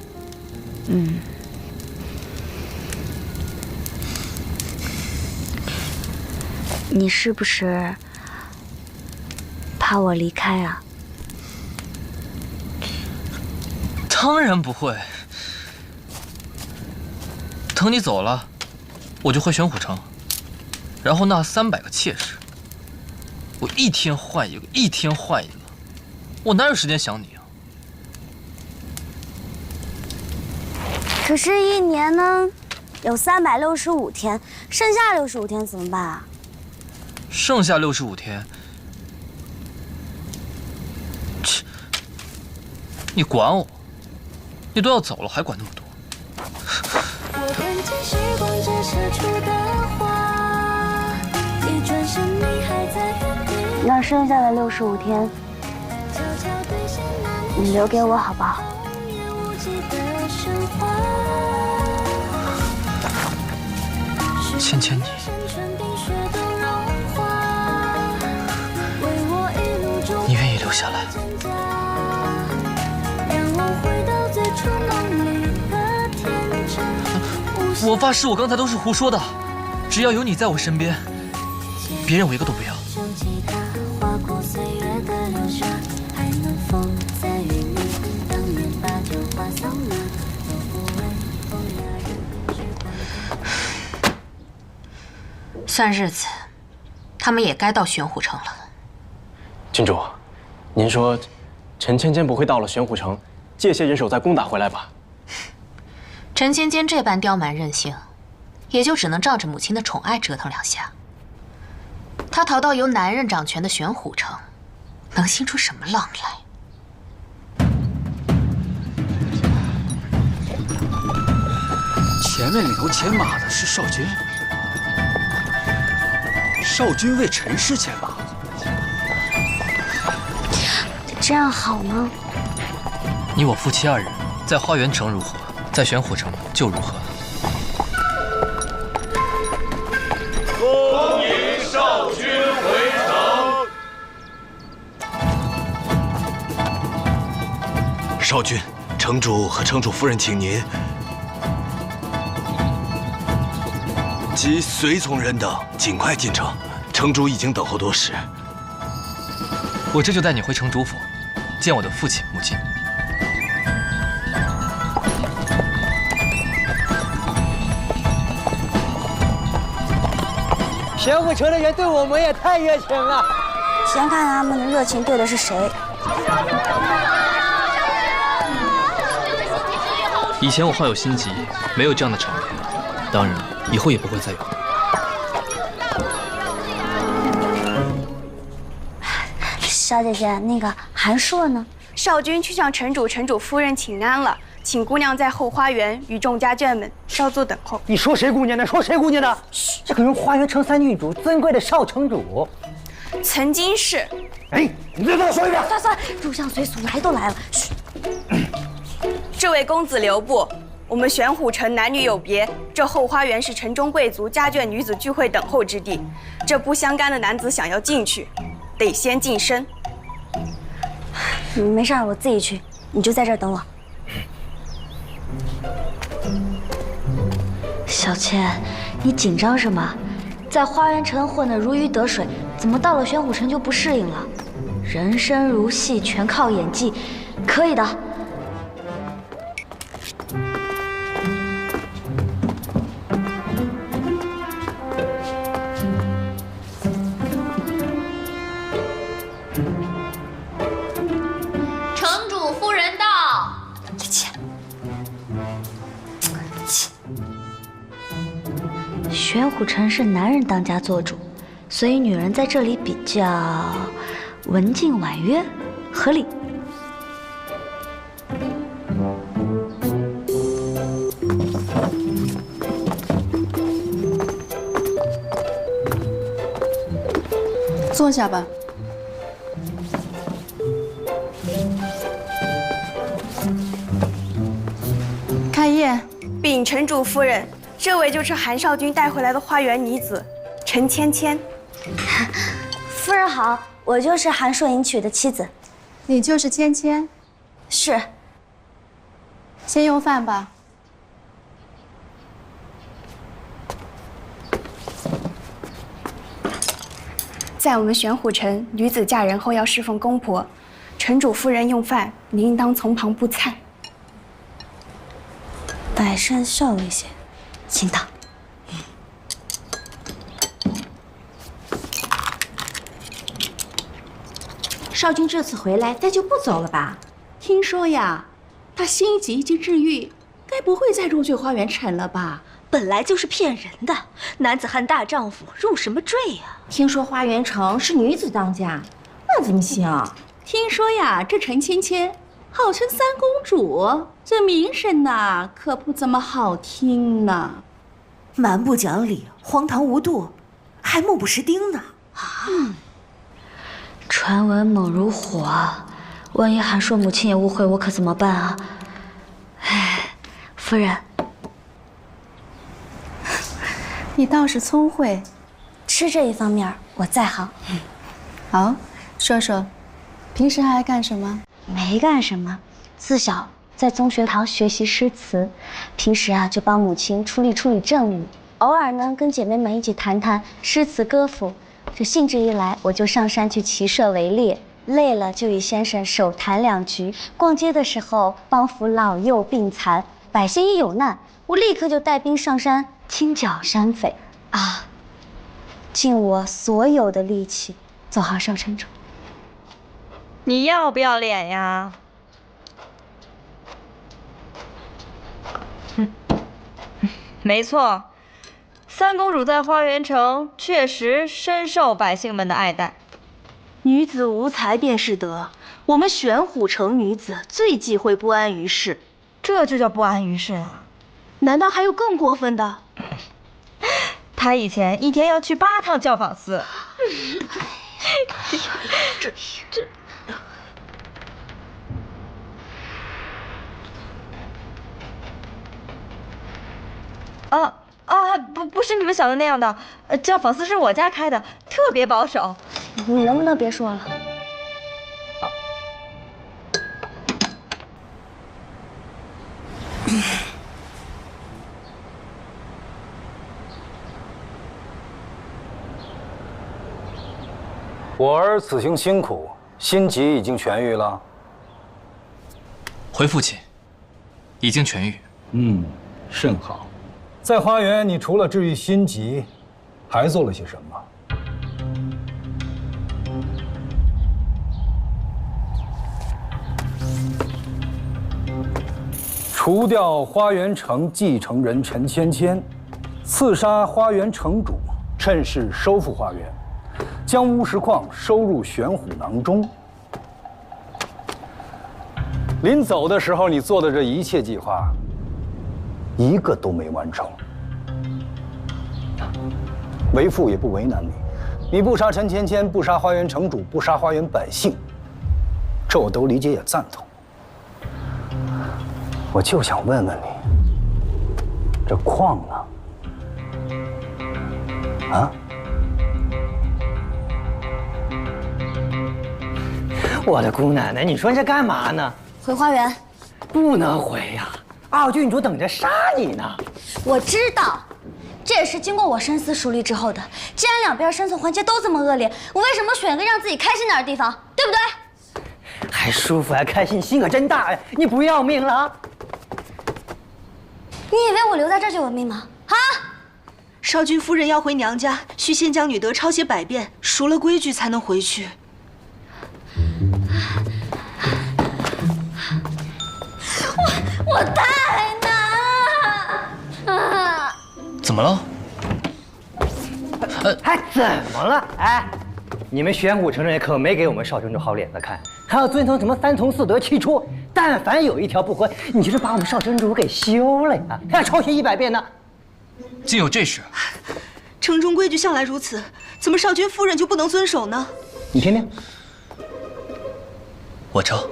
你是不是怕我离开啊？当然不会。等你走了，我就回玄虎城，然后那300个妾室，我一天换一个，一天换一个，我哪有时间想你啊？可是1年呢，有365天，剩下65天怎么办啊？剩下65天，切，你管我？你都要走了，还管那么多？那剩下的65天，你留给我好不好？芊芊，你愿意留下来？我发誓，我刚才都是胡说的。只要有你在我身边，别人我一个都不要。算日子，他们也该到玄虎城了。郡主，您说陈芊芊不会到了玄虎城，借些人手再攻打回来吧？陈芊芊这般刁蛮任性，也就只能仗着母亲的宠爱折腾2下。她逃到由男人掌权的玄虎城，能兴出什么浪来？前面领头牵马的是少君，少君为陈氏牵马，这样好吗？你我夫妻2人在花园城如何，在玄虎城就如何。恭迎少君回城。少君，城主和城主夫人请您，及随从人等尽快进城，城主已经等候多时。我这就带你回城主府，见我的父亲母亲。玄虎城的人对我们也太热情了。先看他们的热情对的是谁。以前我患有心疾，没有这样的场面，当然以后也不会再有。小姐姐，那个韩硕呢？少君去向城主、城主夫人请安了，请姑娘在后花园与众家眷们稍作等候。你说谁姑娘呢？说谁姑娘呢？这可是花园城3郡主，尊贵的少城主。曾经是。哎，你再跟我说一遍。算，入乡随俗，来都来了。嘘。这位公子留步，我们玄虎城男女有别，这后花园是城中贵族家眷女子聚会等候之地，这不相干的男子想要进去，得先净身。没事，我自己去，你就在这儿等我。小倩，你紧张什么？在花园城混得如鱼得水，怎么到了玄虎城就不适应了？人生如戏，全靠演技，可以的。城主夫人到。玄虎城是男人当家做主，所以女人在这里比较文静婉约，合理。坐下吧。开宴。禀城主夫人，这位就是韩少君带回来的花园女子，陈芊芊。夫人好，我就是韩硕迎娶的妻子。你就是芊芊？是。先用饭吧。在我们玄虎城，女子嫁人后要侍奉公婆，城主夫人用饭，你应当从旁不菜。百善孝为先，请躺。少君这次回来，再就不走了吧？听说呀，他心疾已经治愈，该不会再入赘花园城了吧？本来就是骗人的，男子汉大丈夫，入什么赘呀？听说花园城是女子当家，那怎么行啊？听说呀，这陈芊芊号称三公主，这名声呐，可不怎么好听呢。蛮不讲理，荒唐无度，还目不识丁呢。啊！传闻猛如火，万一韩硕母亲也误会我，可怎么办啊？哎，夫人，你倒是聪慧，吃这一方面我在行。好，说说，平时还爱干什么？没干什么，自小在宗学堂学习诗词，平时啊就帮母亲处理政务，偶尔呢跟姐妹们一起谈谈诗词歌赋。这兴致一来，我就上山去骑射围猎，累了就与先生手谈两局。逛街的时候帮扶老幼病残，百姓一有难，我立刻就带兵上山清剿山匪啊，尽我所有的力气走好少城主。你要不要脸呀？没错，三公主在花园城确实深受百姓们的爱戴。女子无才便是德，我们玄虎城女子最忌讳不安于世。这就叫不安于世啊？难道还有更过分的？她以前一天要去8趟教坊司。这。不是你们想的那样的，教坊司是我家开的，特别保守。你能不能别说了？我儿此行辛苦，心疾已经痊愈了。回父亲，已经痊愈。甚好。在花园，你除了治愈心疾，还做了些什么？除掉花园城继承人陈芊芊，刺杀花园城主，趁势收复花园，将乌石矿收入玄虎囊中。临走的时候，你做的这一切计划，一个都没完成。为父也不为难你，你不杀陈芊芊，不杀花园城主，不杀花园百姓，这我都理解也赞同。我就想问问你，这矿呢？啊？我的姑奶奶，你说这干嘛呢？回花园。不能回呀，二郡主等着杀你呢。我知道，这也是经过我深思熟虑之后的。既然两边生存环境都这么恶劣，我为什么选个让自己开心点的地方，对不对？还舒服还开心，心可真大呀！你不要命了？你以为我留在这儿就有命吗？啊！少君夫人要回娘家，需先将女德抄写百遍，熟了规矩才能回去。我太难啊！怎么了？还怎么了？哎，你们玄武城人可没给我们少城主好脸子看，还要遵从什么3从4德7出，但凡有一条不合，你就是把我们少城主给休了呀，还要抄写100遍呢。竟有这事？城中规矩向来如此，怎么少君夫人就不能遵守呢？你听听，我抄。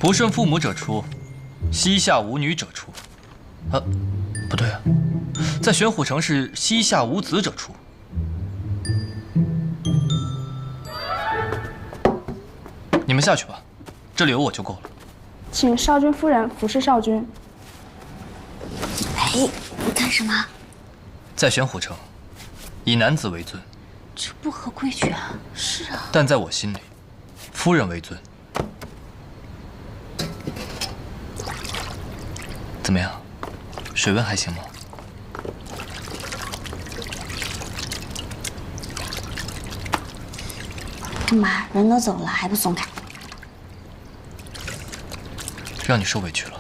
不顺父母者出，膝下无女者出。不对啊，在玄虎城是膝下无子者出。你们下去吧，这里有我就够了。请少君夫人服侍少君。哎，你干什么？在玄虎城，以男子为尊。这不合规矩啊！是啊。但在我心里，夫人为尊。怎么样？水温还行吗？干嘛？人都走了还不松开？让你受委屈了。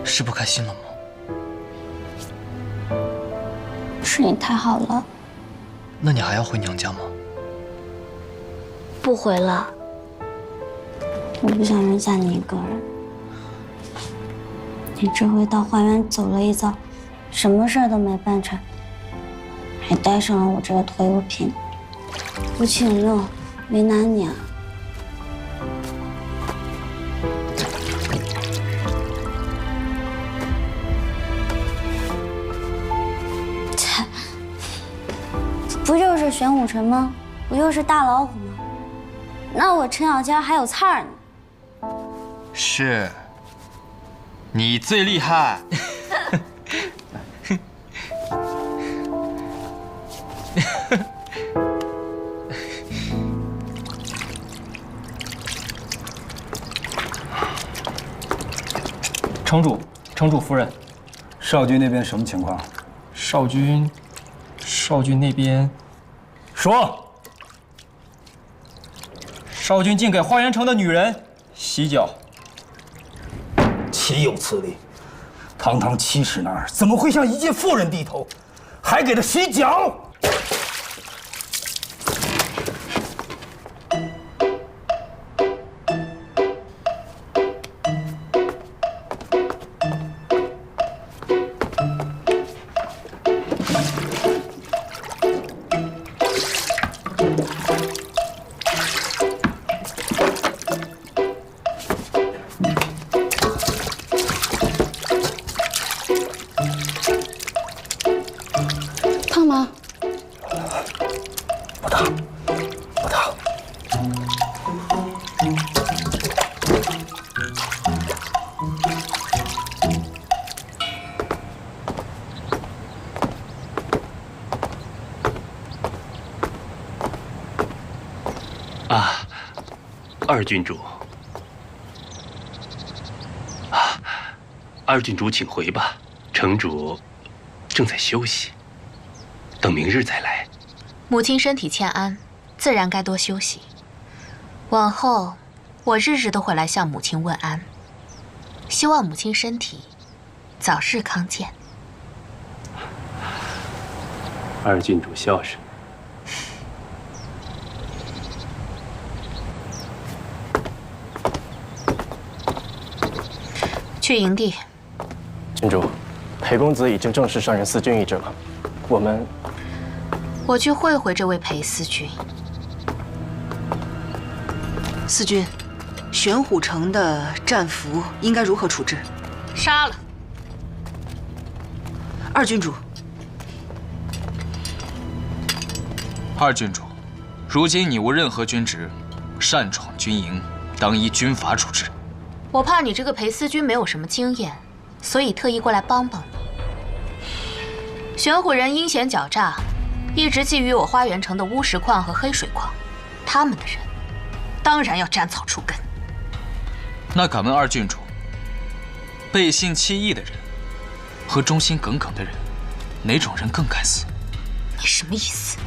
是不开心了吗？是你太好了。那你还要回娘家吗？不回了。我不想扔下你一个人。你这回到花园走了一遭，什么事儿都没办成，还带上了我这个拖油瓶，不请了，为难你啊。切，不就是玄武城吗？不就是大老虎吗？那我陈小娇还有刺儿呢。是。你最厉害。城主夫人，少君那边什么情况？少君那边说，少君竟给花园城的女人洗脚。岂有此理！堂堂七尺男儿，怎么会向一介妇人低头，还给她洗脚？烫吗？不烫，不烫。啊，二郡主。啊，二郡主请回吧，城主正在休息。等明日再来。母亲身体欠安，自然该多休息。往后，我日日都会来向母亲问安，希望母亲身体早日康健。二郡主孝顺。去营地。郡主，裴公子已经正式上任司军一职了，我去会会这位裴司军。司军，玄虎城的战俘应该如何处置？杀了。二郡主。二郡主，如今你无任何军职，擅闯军营，当依军法处置。我怕你这个裴司军没有什么经验，所以特意过来帮帮你。玄虎人阴险狡诈，一直觊觎我花园城的乌石矿和黑水矿，他们的人当然要斩草除根。那敢问二郡主，背信弃义的人和忠心耿耿的人，哪种人更该死？你什么意思？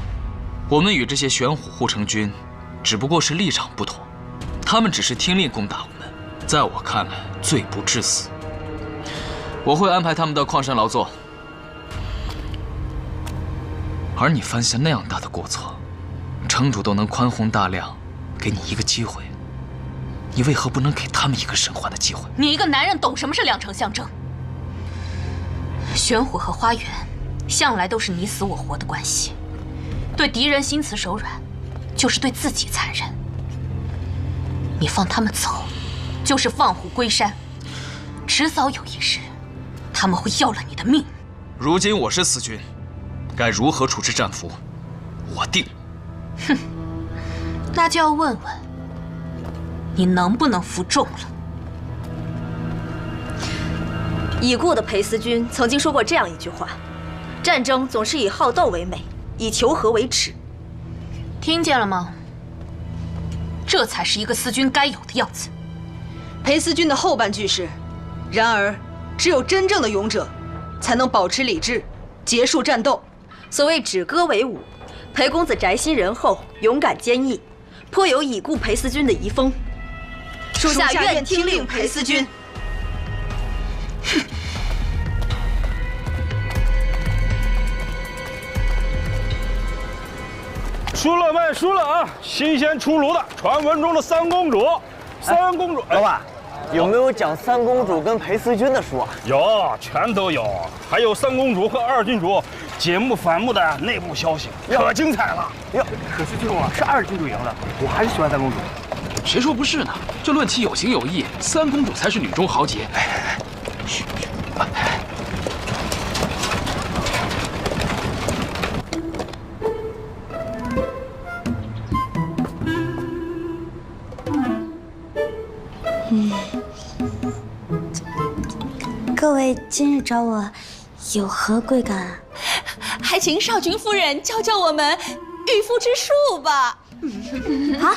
我们与这些玄虎护城军只不过是立场不同，他们只是听令攻打我们，在我看来罪不至死。我会安排他们到矿山劳作。而你犯下那样大的过错，城主都能宽宏大量，给你一个机会，你为何不能给他们一个生还的机会？你一个男人懂什么是两城相争？玄虎和花园向来都是你死我活的关系，对敌人心慈手软，就是对自己残忍。你放他们走，就是放虎归山，迟早有一日，他们会要了你的命。如今我是司军，该如何处置战俘，我定。哼，那就要问问你能不能服众了。已故的裴思君曾经说过这样一句话：战争总是以好斗为美，以求和为耻。听见了吗？这才是一个思君该有的样子。裴思君的后半句是：然而，只有真正的勇者，才能保持理智，结束战斗。所谓止戈为武，裴公子宅心仁厚，勇敢坚毅，颇有已故裴思君的遗风。属下愿听令裴思君。输了卖输了啊！新鲜出炉的，传闻中的三公主，三公主。老板，有没有讲三公主跟裴思君的书啊？有，全都有。还有三公主和二郡主解木反目的内部消息，可精彩了。哟，可是最终啊，是二郡主赢了，我还是喜欢三公主。谁说不是呢？就论其有情有义，三公主才是女中豪杰。嘘。各位今日找我，有何贵干？还请少君夫人教教我们御夫之术吧。啊！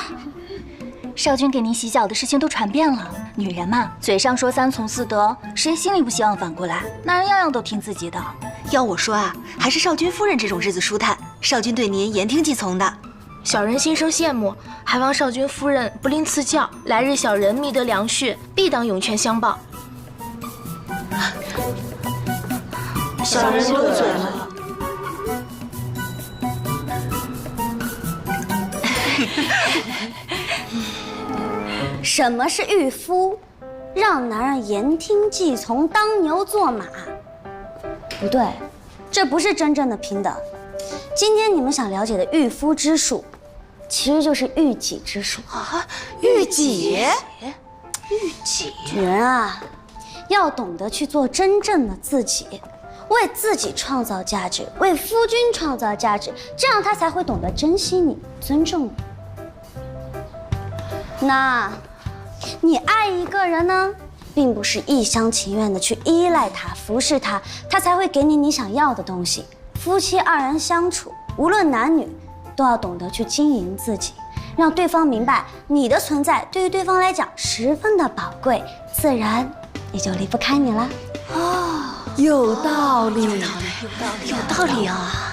少君给您洗脚的事情都传遍了。女人嘛，嘴上说三从四德，谁心里不希望反过来？男人样样都听自己的。要我说啊，还是少君夫人这种日子舒坦，少君对您言听计从的。小人心生羡慕，还望少君夫人不吝赐教，来日小人觅得良婿，必当涌泉相报。小人多嘴了。什么是御夫？让男人言听计从，当牛做马。不对，这不是真正的平等。今天你们想了解的御夫之术，其实就是御己之术啊！御己？御己？女人啊，要懂得去做真正的自己，为自己创造价值，为夫君创造价值，这样他才会懂得珍惜你，尊重你。那，你爱一个人呢，并不是一厢情愿的去依赖他、服侍他，他才会给你你想要的东西。夫妻二人相处，无论男女，都要懂得去经营自己，让对方明白你的存在对于对方来讲十分的宝贵，自然也就离不开你了。哦，有道理，有道理啊！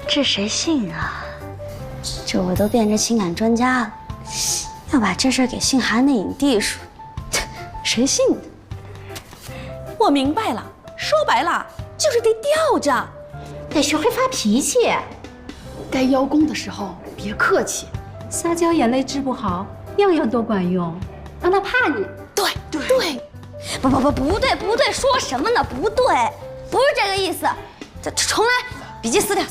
这谁信啊？这我都变成情感专家了，要把这事给姓韩的影帝说，谁信的？我明白了，说白了就是得吊着，得学会发脾气。该邀功的时候别客气，撒娇眼泪治不好，样样都管用，让他怕你。对，不对，说什么呢？不对，不是这个意思。这重来，笔记撕掉。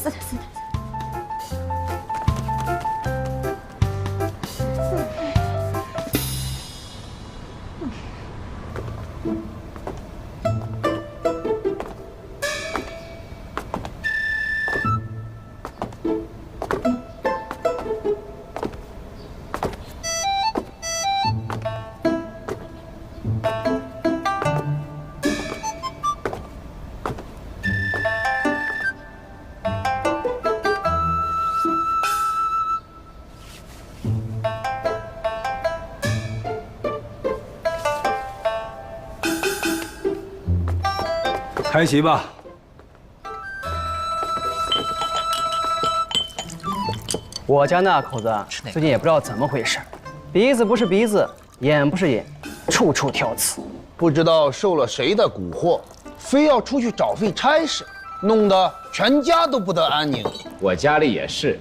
开席吧。我家那口子最近也不知道怎么回事，鼻子不是鼻子，眼不是眼，处处挑刺。不知道受了谁的蛊惑，非要出去找废差事，弄得全家都不得安宁。我家里也是，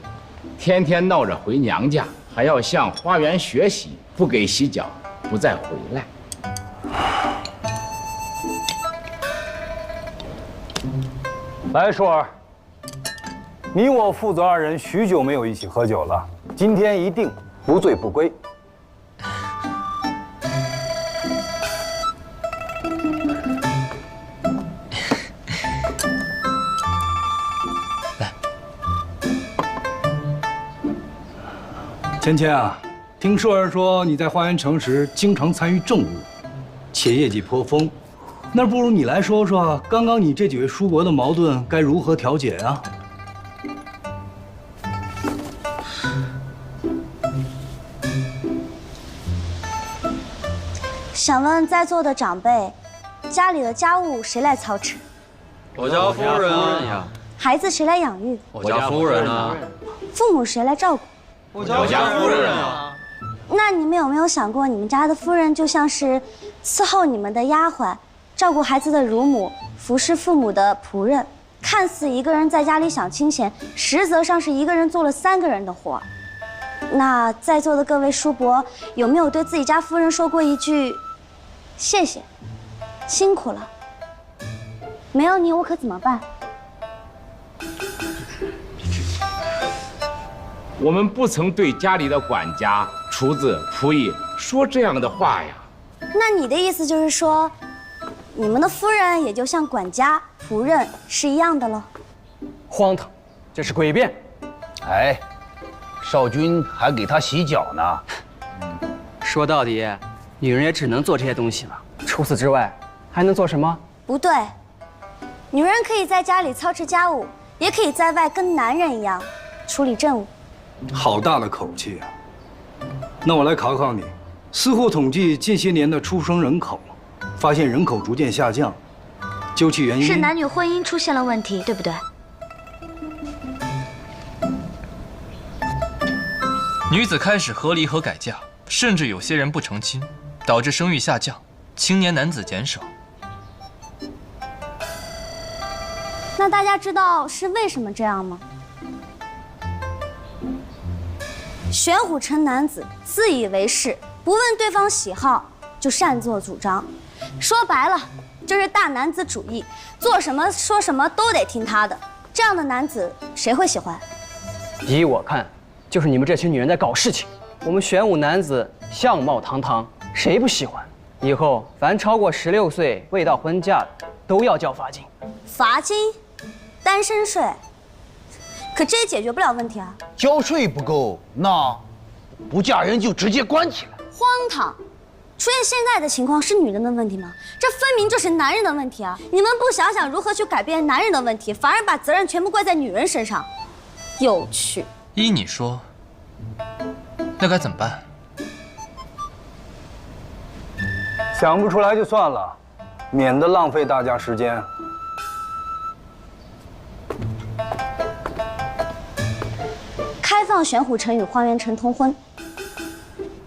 天天闹着回娘家，还要向花园学习，不给洗脚，不再回来。来，舒儿，你我父子二人许久没有一起喝酒了，今天一定不醉不归。来，芊芊啊，听舒儿说你在花园城时经常参与政务，且业绩颇丰。 那不如你来说说，刚刚你这几位叔伯的矛盾该如何调解啊？想问在座的长辈，家里的家务谁来操持？我家夫人呀。孩子谁来养育？我家夫人啊。父母谁来照顾？我家夫人啊。那你们有没有想过，你们家的夫人就像是伺候你们的丫鬟？ 照顾孩子的乳母，服侍父母的仆人，看似一个人在家里享清闲，实则上是一个人做了3个人的活。那在座的各位叔伯，有没有对自己家夫人说过一句“谢谢，辛苦了”？没有你，我可怎么办？我们不曾对家里的管家、厨子、仆役说这样的话呀。那你的意思就是说？ 你们的夫人也就像管家、仆人是一样的了。荒唐，这是诡辩。哎，少君还给他洗脚呢。说到底，女人也只能做这些东西了。除此之外，还能做什么？不对，女人可以在家里操持家务，也可以在外跟男人一样处理政务。好大的口气啊！那我来考考你，司户统计近些年的出生人口。 发现人口逐渐下降，究其原因是男女婚姻出现了问题，对不对？女子开始和离和改嫁，甚至有些人不成亲，导致生育下降，青年男子减少。那大家知道是为什么这样吗？玄虎城男子自以为是，不问对方喜好就擅作主张。 说白了，就是大男子主义，做什么说什么都得听他的。这样的男子谁会喜欢？依我看，就是你们这群女人在搞事情。我们玄武男子相貌堂堂，谁不喜欢？以后凡超过16岁未到婚嫁的，都要交罚金。罚金？单身税？可这也解决不了问题啊。交税不够，那不嫁人就直接关起来。荒唐！ 出现现在的情况是女人的问题吗？这分明就是男人的问题啊！你们不想想如何去改变男人的问题，反而把责任全部怪在女人身上，有趣。依你说，那该怎么办？想不出来就算了，免得浪费大家时间。开放玄虎城与花园城通婚。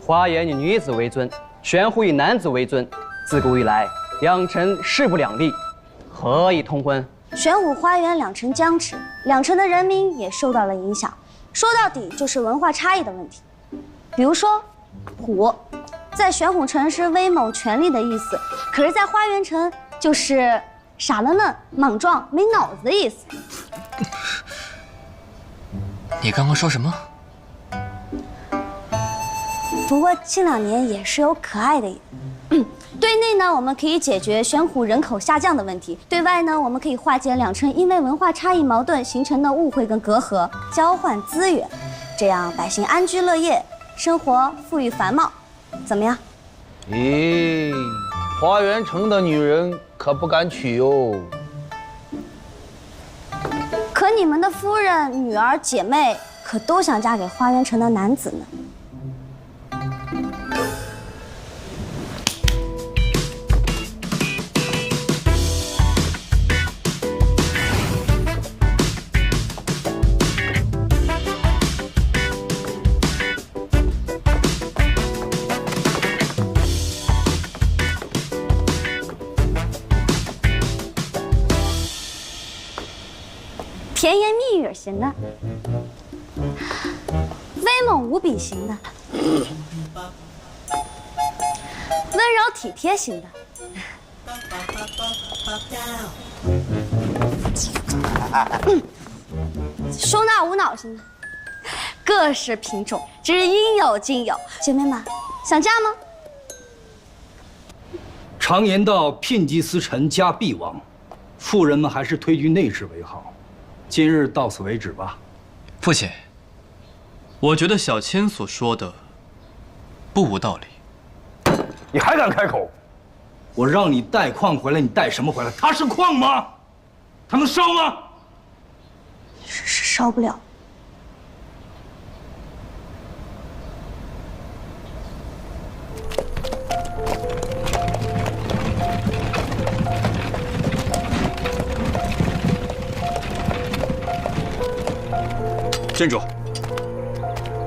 花园以女子为尊。 玄虎以男子为尊，自古以来，两城势不两立，何以通婚？玄虎花园两城僵持，两城的人民也受到了影响。说到底就是文化差异的问题。比如说，虎，在玄虎城是威猛权力的意思，可是，在花园城就是傻愣愣、莽撞、没脑子的意思。你刚刚说什么？ 不过近2年也是有可爱的。对内呢，我们可以解决玄虎人口下降的问题；对外呢，我们可以化解两城因为文化差异矛盾形成的误会跟隔阂，交换资源，这样百姓安居乐业，生活富裕繁茂。怎么样？咦，花园城的女人可不敢娶哟。可你们的夫人、女儿、姐妹可都想嫁给花园城的男子呢。 甜言蜜语型的，威猛无比型的，温柔体贴型的。收纳无脑型的，各式品种，只应有尽有。姐妹们，想嫁吗？常言道，聘鸡司晨，家必亡。妇人们还是推居内室为好。今日到此为止吧。父亲，我觉得小千所说的不无道理。你还敢开口？我让你带矿回来，你带什么回来？它是矿吗？它能烧吗？烧不了。郡主，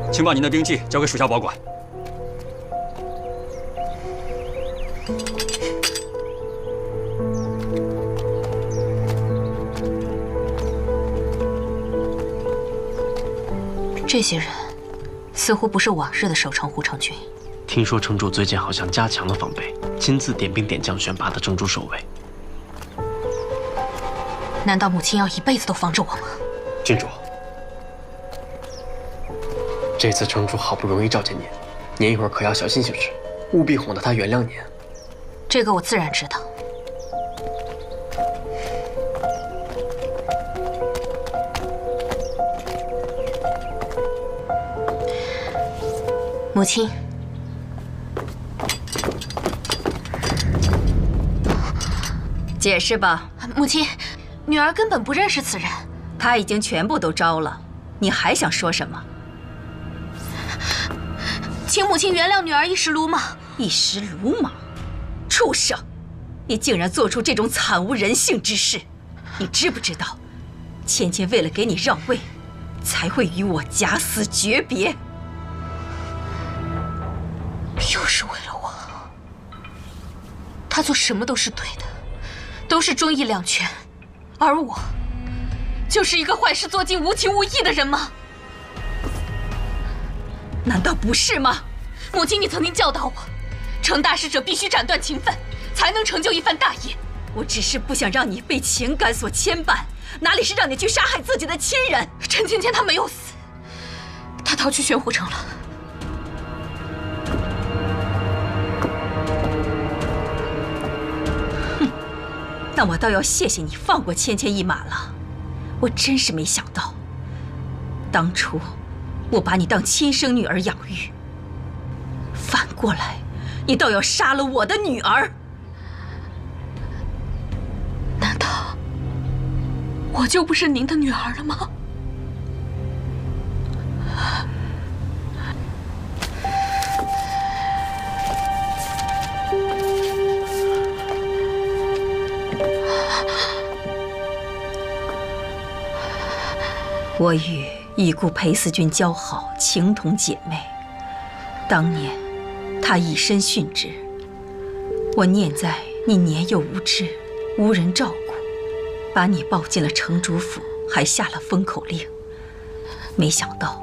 请把您的兵器交给属下保管。这些人似乎不是往日的守城护城军。听说城主最近好像加强了防备，亲自点兵点将选拔的城主守卫。难道母亲要一辈子都防着我吗？郡主，这次城主好不容易召见您，您一会儿可要小心行事，务必哄得他原谅您。这个我自然知道。母亲，解释吧。母亲，女儿根本不认识此人。他已经全部都招了，你还想说什么？请母亲原谅女儿一时鲁莽。一时鲁莽，畜生！你竟然做出这种惨无人性之事！你知不知道，芊芊为了给你让位，才会与我假死诀别。又是为了我，他做什么都是对的，都是忠义两全，而我，就是一个坏事做尽、无情无义的人吗？难道不是吗？母亲，你曾经教导我，成大事者必须斩断情分，才能成就一番大业。我只是不想让你被情感所牵绊，哪里是让你去杀害自己的亲人？陈芊芊她没有死，她逃去玄虎城了。那我倒要谢谢你放过芊芊一马了。我真是没想到，当初我把你当亲生女儿养育，反过来，你倒要杀了我的女儿。难道我就不是您的女儿了吗？我与已故裴思君交好，情同姐妹。当年她以身殉职，我念在你年幼无知，无人照顾，把你抱进了城主府，还下了封口令。没想到，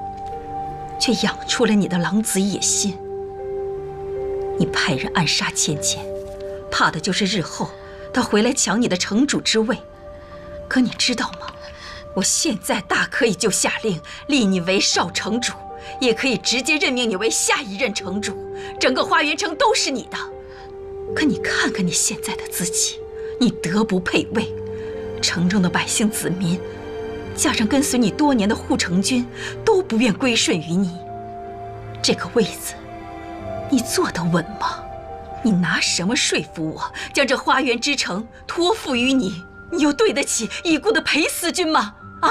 却养出了你的狼子野心。你派人暗杀芊芊，怕的就是日后她回来抢你的城主之位。可你知道吗？我现在大可以就下令立你为少城主，也可以直接任命你为下一任城主，整个花园城都是你的。可你看看你现在的自己，你德不配位，城中的百姓子民，加上跟随你多年的护城军，都不愿归顺于你。这个位子，你坐得稳吗？你拿什么说服我将这花园之城托付于你？你又对得起已故的裴思君吗？啊！